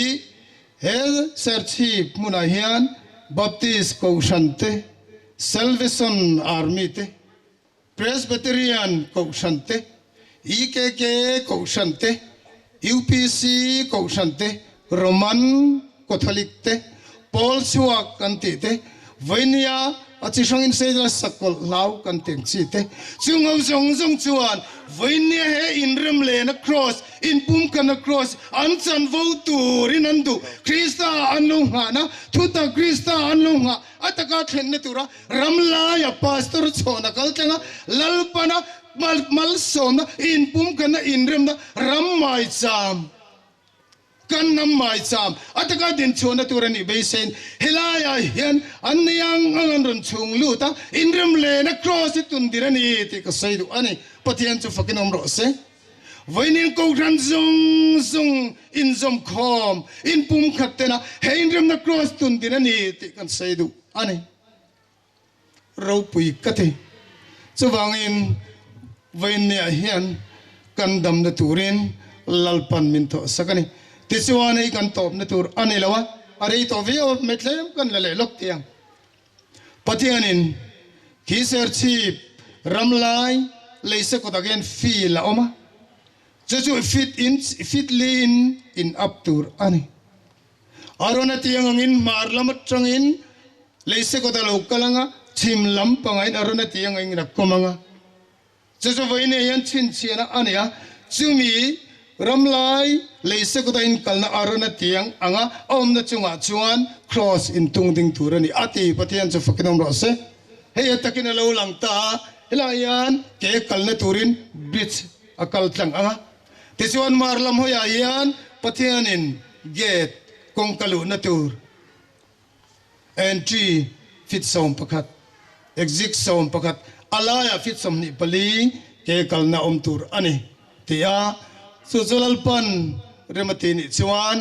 เฮ้เซอร์ชีพมุนาฮิอันบัพติสก็ฉันเตเซลวิสันอาร์มีเตเพรสเบเตเรียนก็ฉันเตอีเคก็ฉันเตยูพีซีก็ฉันเตโรมันคาทอลิกเตพอลสวากกันติเตวันนี้อาทิตย์ช่างอินเซจสักคนลาวกันเต็งชีเตจุงเอาจงจวนวันนี้เฮอินเรมเลนะครอสอินปุ่มกันนะครอสอันจันวูตูรินันดูคริสตาอันลงหานะทุตาคริสตาอันลงหาอัตกาเทนเนตุระรัมลายาพาสตอร์โซนะกัลเตนะลัลปนะมัลโซนะอินปุ่มกันนะอินเรมนะรัมไมจามกันน้ำไม้จามอัตกาดินชวนตัวนี้เบสเซนเฮลายาเฮียนอันนี้ยังอันนั้นชงลูตาอินเรมเลนะครอสตุนดิรนีที่ก็ใส่ดูอันนี้ปะเทียนจะฟักน้ำรสวันนี้ก็รันซงอินซอมคอมอินปุ่มขัดเตนะเฮอินเรมนะครอสตุนดิรนีที่ก็ใส่ดูอันนี้เราปุยกัดจะวางอินวันนี้เฮียนกันดำนะตูรินลัลปันมินโตสักนี่ที่ส่วนนี้กันตบนตัวอันนี้ละวะอะไรตัววิโอเม็ดเล่มกันเลยล็อกเตียงปะเทียนินคีเซอร์ชีพรัมไลเลยสกุตะเกนฟีละออกมาจู่ฟิตลีนอินอัพตัวอันนี้อารมณ์เตียงอินมาร์ลมัดจังอินเลยสกุตะลูกกลังชิมลำปังอินอารมณ์เตียงอินนักกมังจู่วันนี้ยันชินเชียนะอันนี้จู่มีรัมไลเลยสกุตอินกัลนาอารณะเตียงอ่างอมนัจุงอาจวนครอสอินตุงดิงทูรันีอาทิปะเทียนจะฟักน้ำรสเฮียตะกินเลวหลังตาเฮลายันเกกัลนาทูรินบริดจ์อากาลตังอ่างที่ส่วนมาร์ลมหอยยันปะเทียนิน gate kong kalu na tur entry fit som pakat exit som pakat alaya fit som ni pali ke kalna tur ani tia suzulalpan remati ni chuan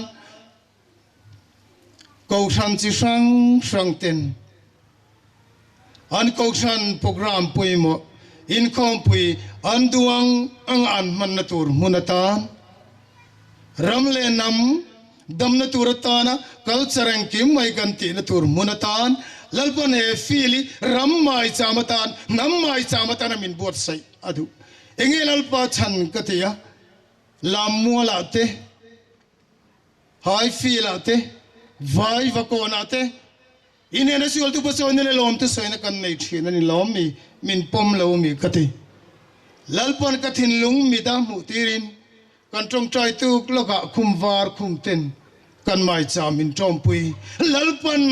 cầu san chi sang ten an cầu san program pui mo in kom pui an duang ang an man natur munatan ramle nam dam naturatana culture kim mai ganti natur munatan lalpan he fili ram mai chamatan nam mai chamatan min bot sai adu enge lalpa chan katia lam muala te hai fila te vai vakona te inena siol tu paso ne lom te soina kan nei thina ni lom mi min pom lo mi kati lalpon kathin lung mi da mu tirin kan trong trai tu loka khum var khum ten kan mai cha min tom pui lalpon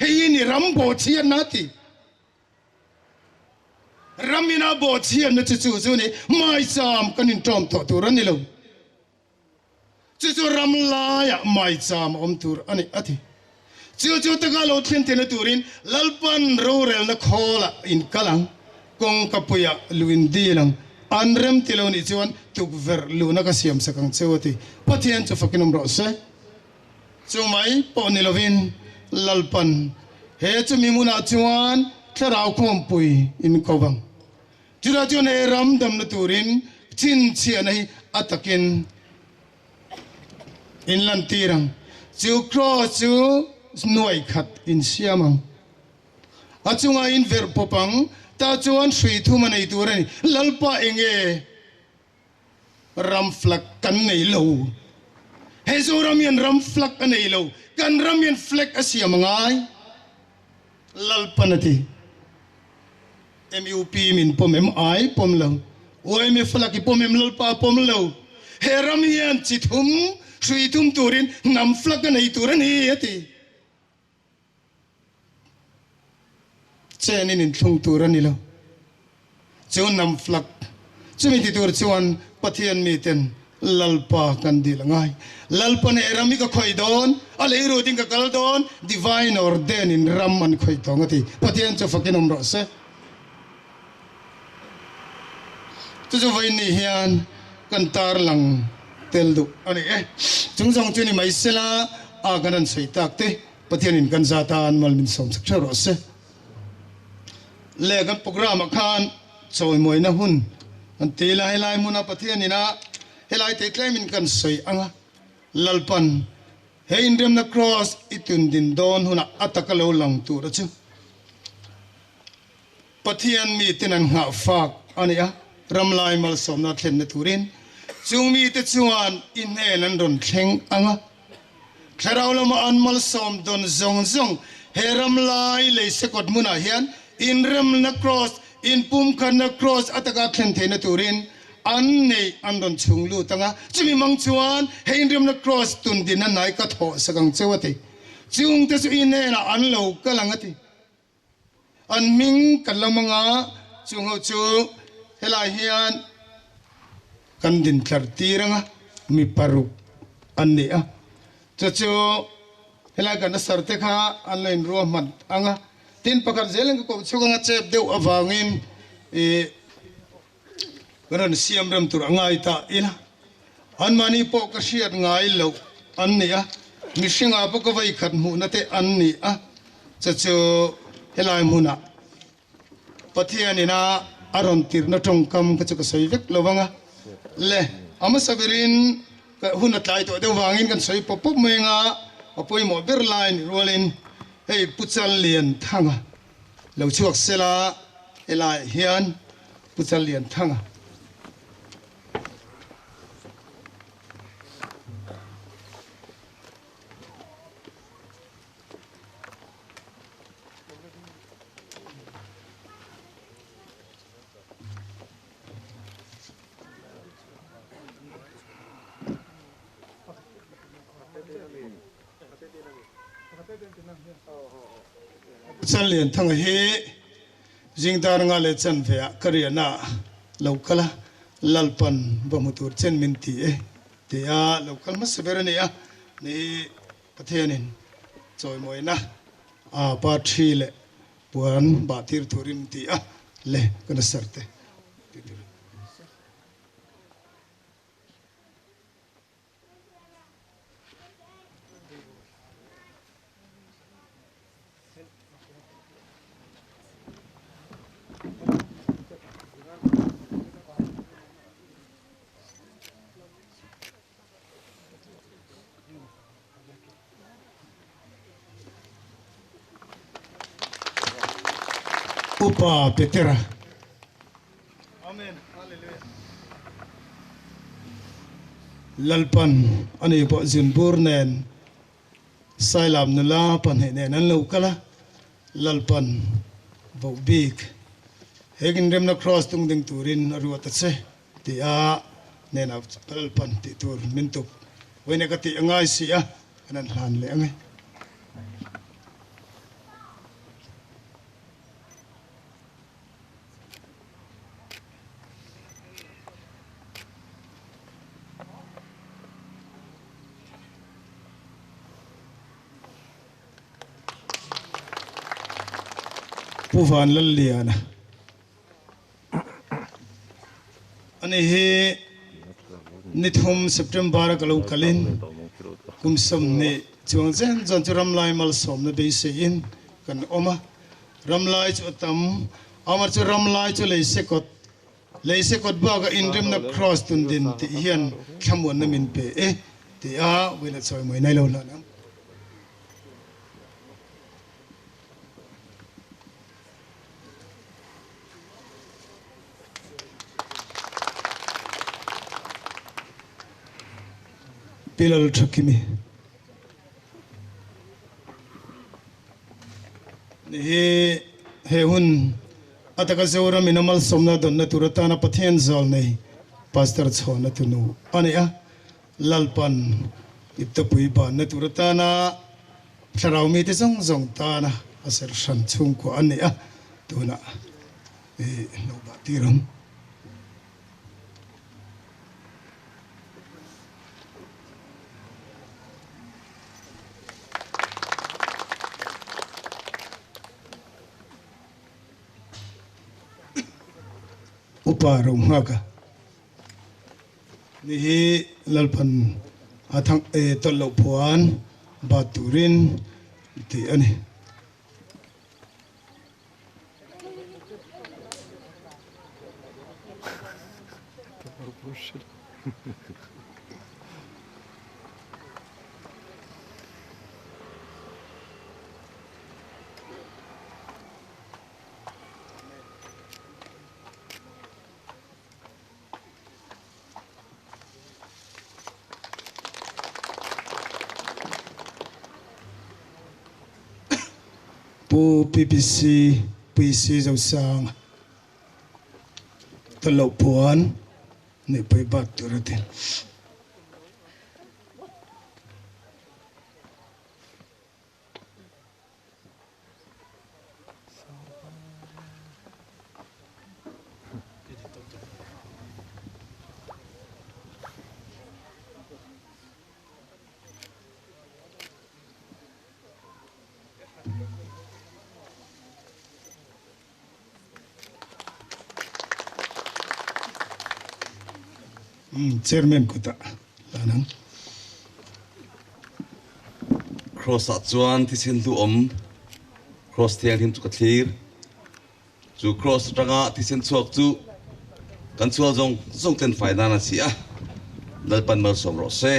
hei ni rambo chian nati ramina bo chian na chu chu ni mai cham kan in tom to tu ran ni lo chu ramlai mai cham om tur ani ati chu tagalo thlen ten turin lalpan rorel na khola in kalang kong kapuya luin dilang anrem tiloni chuan tukver luna ka siam sakang chewati pathian chu fakinom ro se chu mai ponilovin lalpan he chu mimuna chuan tharau khom pui in kowang chura chu ne ram dam na turin chin chianai atakin in lantirang chu cross chu nuai khat in siamang achunga in ver popang ta chuan sui thuma nei turani lalpa enge ram flak kan nei lo he zo ramian ram flak nei lo kan ramian flak asiamangai lalpanati MUP min pom MI pom lo OM flak pom em lalpa pom lo he ramian chithum sui thum turin nam flak nei turani ati chenin in thung turani lo chuan nam flak chumi ti tur chuan pathian mi ten lalpa kan dilangai lalpa ne rami ka khoi don ale ro ding ka kal don divine ordain in ram man khoi tongati pathian chu fakinom ro se chu vai ni hian kan tar lang tel du ani chung jong chuni mai sela a ganan sei tak te pathian in kan zatan mal min som sak ro se le kan program khan choi moi na hun an te lai lai muna pathian ina helai te claim in kan soi anga lalpan he Inremna Kraws itun din don huna atakalo lang tu ra chu pathian mi tinan nga fak ania ramlai mal som na thlen na turin chung mi te chuan in he nan ron thleng anga tharau lama an mal som don zong zong he ramlai leisekawt muna hian Inremna Kraws in pum kana cross ataka thlen thena turin an nei an don chunglu tanga chumi mang chuan he Inremna Kraws Tun din na nai ka tho sakang chewati chung te chu in na an lo kalangati an ming kalamanga chung ho chu helai hian kan din thar tiranga mi paru an ni a chu helai kan sarte kha an lein ro man anga tin pakar zeleng ko chunga chep deu awangin garan siam ram tur angai ta ila an mani po ka shiat ngai lo an ni a mishinga po ka vai khat mu na te an ni a chacho helai muna pathian ina aron tir na tong kam ka chu ka sei vek lowanga le ama sabirin ka huna tlai to deu wangin kan sei pop pop menga apoi mo berline rolin hey puchal lian thanga lo chuak sela elai hian puchal lian thanga chan lian thang he jingdar nga le chan phea kariana lokala lalpan bamutur chen minti te a lokal ma seberani a ni Pathianin choi moi na pa thi le puan ba tir turin ti a le kana sarte Upa Petera. Amen. Hallelujah. Lalpan ani po zinbur nen sailam nula pan hene nan lokala lalpan bo big hegin Inremna Kraws tung ding turin aruat se ti a nena lalpan ti tur mintuk wene kati angai si a anan han le angai Vanlalhmachhuana ani he nithum September kalau kalin kumsam ne chuangzen jon Ramlai mal som na be se in kan oma Ramlai chu tam amar chu Ramlai chu Leisekawt ba ga Inremna Kraws Tun din ti hian khamon na min pe e ti a wena choi moi nai lo na Pilal thakimi he hun ataka zora minamal somna donna turatana Pathian zol nei pastor chona tunu ani a lalpan itapui ba na turatana tharau mi te zong ta na aser shan chung ko ani a tuna no ba tiram uparong haka ni lalpan athang tolo phuan baturin ti ani po PPC dâu sang tao lậu puan ne pai bat turatin chairman ko ta lanang Kraws chuan ti sin tu Kraws thiang him chu ka thlir chu Kraws tanga ti sin chuak chu kan chual zong ten faida na si a lalpan mal som ro se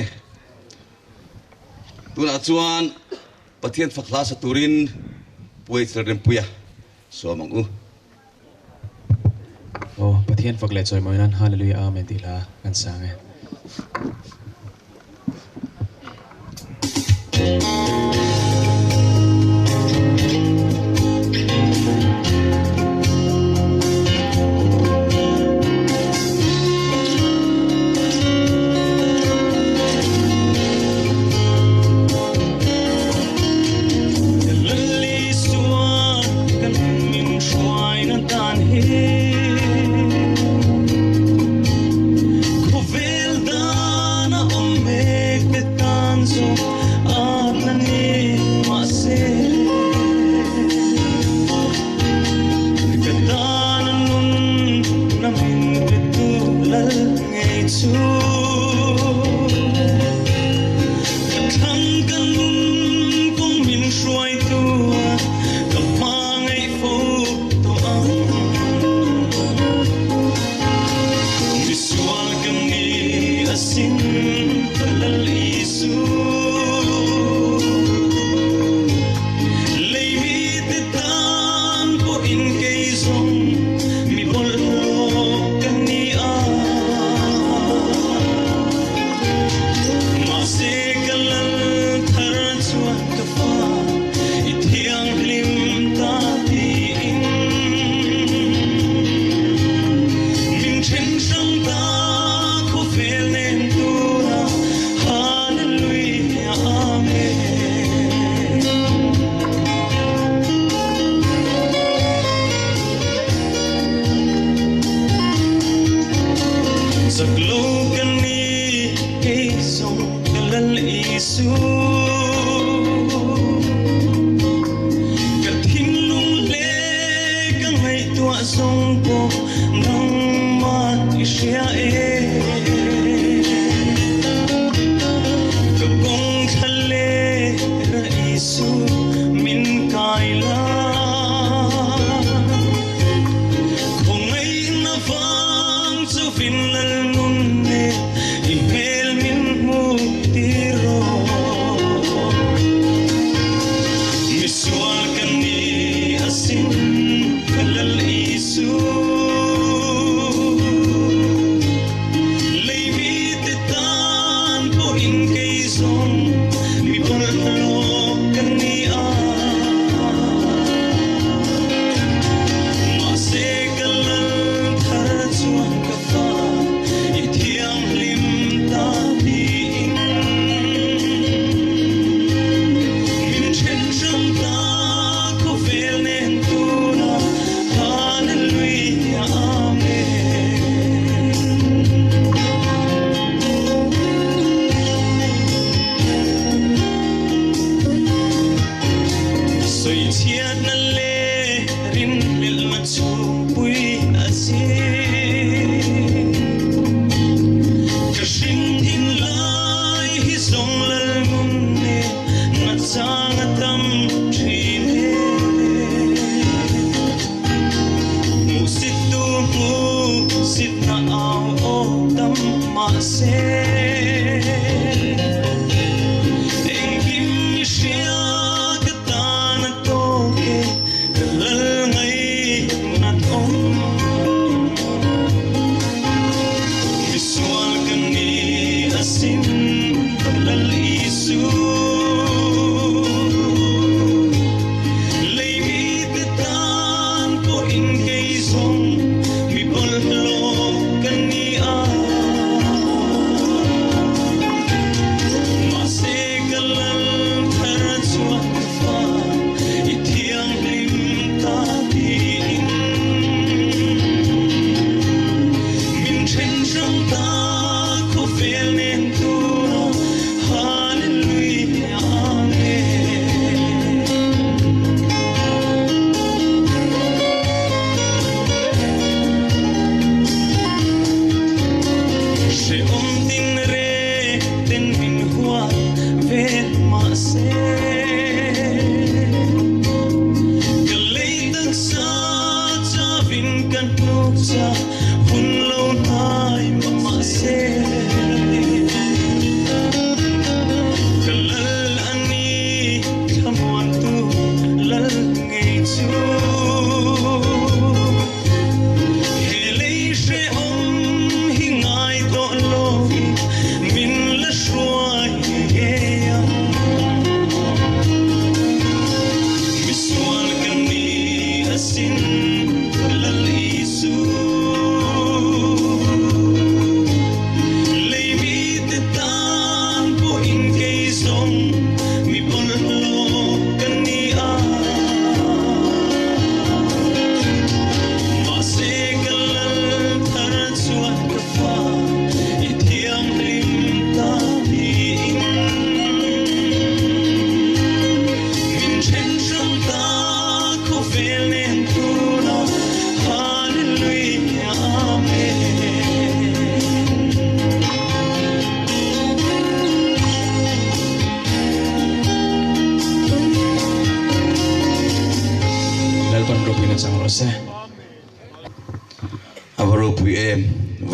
tuna chuan Pathian fakhla sa turin puai thlrem puya so mangu Pathian fagle choi moinan hallelujah amen tila kan sange so lal ngay chu thăng kan nun kong min shuai tua kam ma ngay fo to ang visual kam ni asin lal isu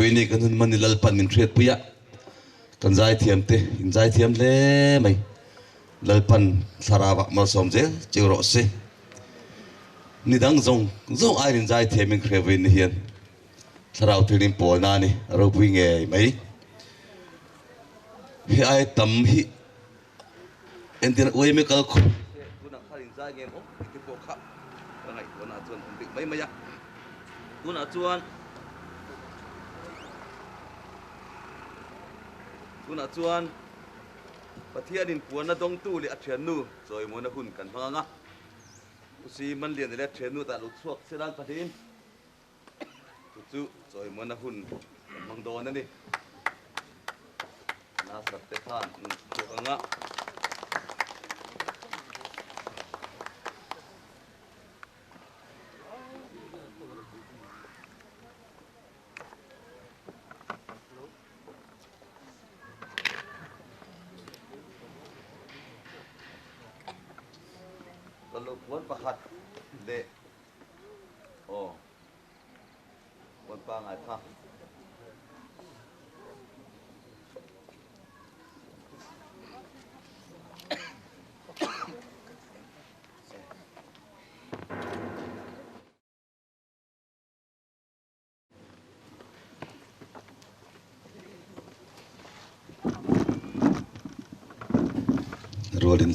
với này cần mình lal pan min threat puya kan zai thiam te in zai thiam le mai lal pan sarawa mal som je chiro se ni dang zong ai in zai thiam min khre với ni hian sarau thirin pol na ni ro pui nge mai hi ai tam hi entir oi me kal khu tuna khalin zai nge mo ti po kha ngai tuna chuan dik mai maya tuna chuan Pathian in puana dong tu le athian nu zoi mo na hun kan hanga usi man lian le athian nu ta lu chuak sedan pathin chu zoi mo na hun mang don na ni na sat te khan chu anga lalu puan pahat de oh puan pa ngai tha rolling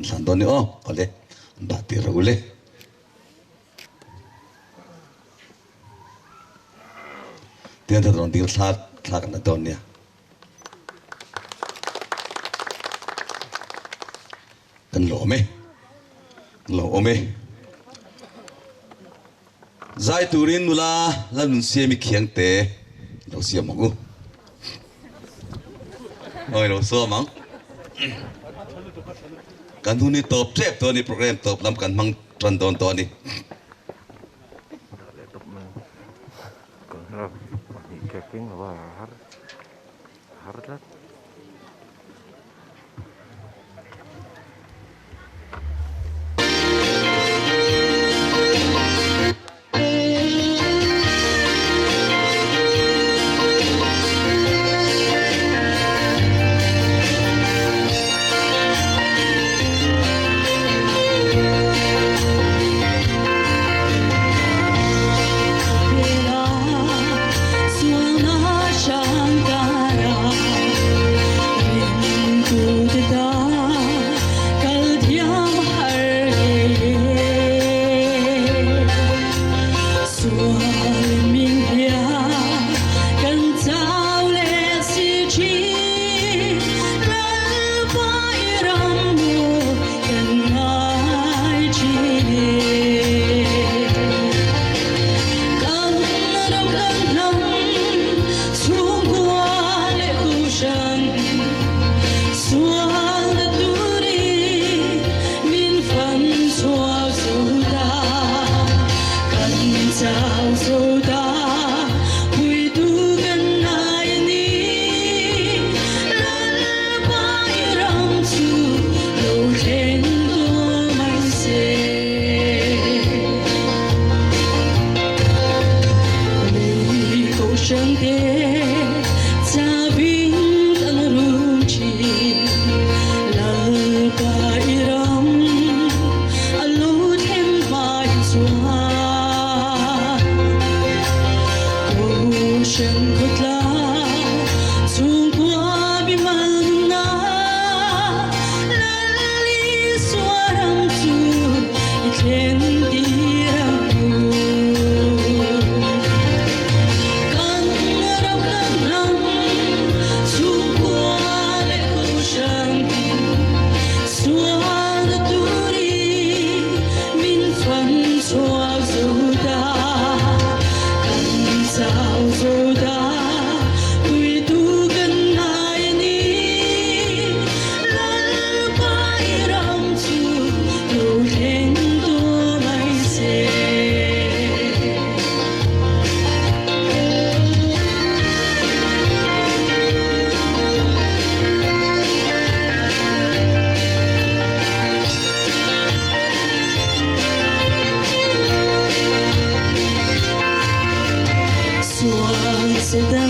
sandon ni oh boleh bati raule tiada orang tinggal saat nak donnya kan lo ome zai turin nula lalu siami kiang te lo siam mangu oi lo so mang kan tu ni top trap tu ni program top lam kan mang tran don tu ni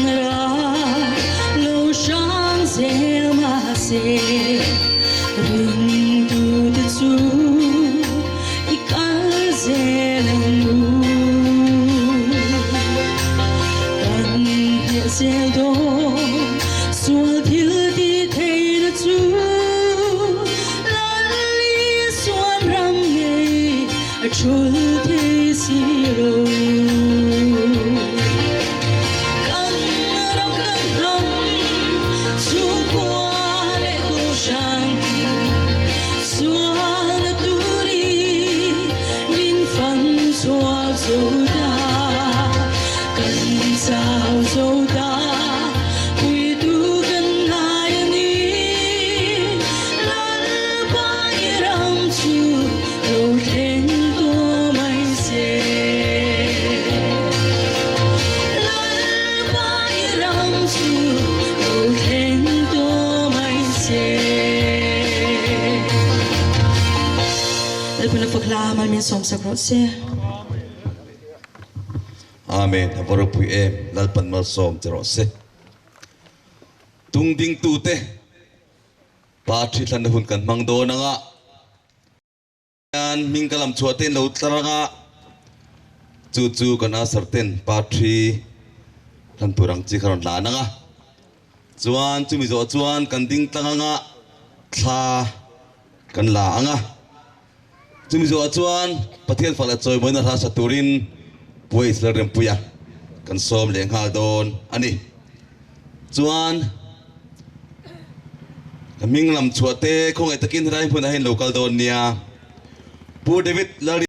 ra lâu sáng dễ mà sẽ ring tu te chu ikal dễ lòng kan he dễ do sual thil đi thấy nó chu lali suan ram nghe chul thế siro Mal min som sa krose. Amen. Havaro pui em lalpan mal som terose. Tung ding tu te. Patri than hun kan mang do na nga. Yan ming kalam chuaten lo tara nga. Chu chu kana sarten patri than purang chi karon la na nga. Chuan chu mi zo chuan kan ding tanga nga. Tha kan la nga. Chúng tôi chuan Pathian phải là chơi mới là ra saturin puai sel rem puya kan som leng hal don ani chuan kaming lam chuate khong ai takin rai phun hin local don nia pu David lari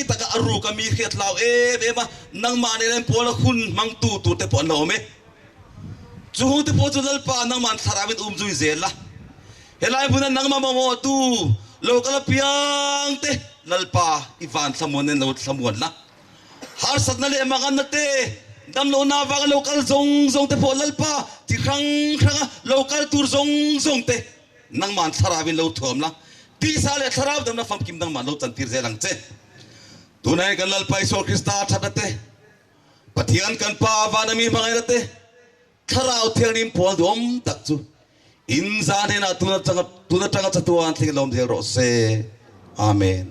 ตะกะรูกมีเขียดลาวเมานังมาในเล่นพอละคุณมังตูเตปอนเราไหมจูเตปอจุลปานังมันสาราวินจุยเซลละเฮลัยบุนันนังมาโมตูโลกละเปียงเตลลปาอีวานสมุนเนนสมุนละฮาร์สัตนั่นเลยมากันนั่นเตดำโลนาวางโลกลซงเตพอลลปาที่ครั้งโลกลตูซงเตนังมันสาราวินโลถ่วมละที่สาเลสาราดำนับฟังกิมนังมันโลจันทิร์เซลังเจตัวไหนกันลลปาอิโซคริสตาชัดเตปฏิอันกันปาวานามีมังไงเตทาราวเทียนิมพอดวมตักจูอินซาเนนะตุนจังจัตุอันที่ลมเดโรเซอาเมน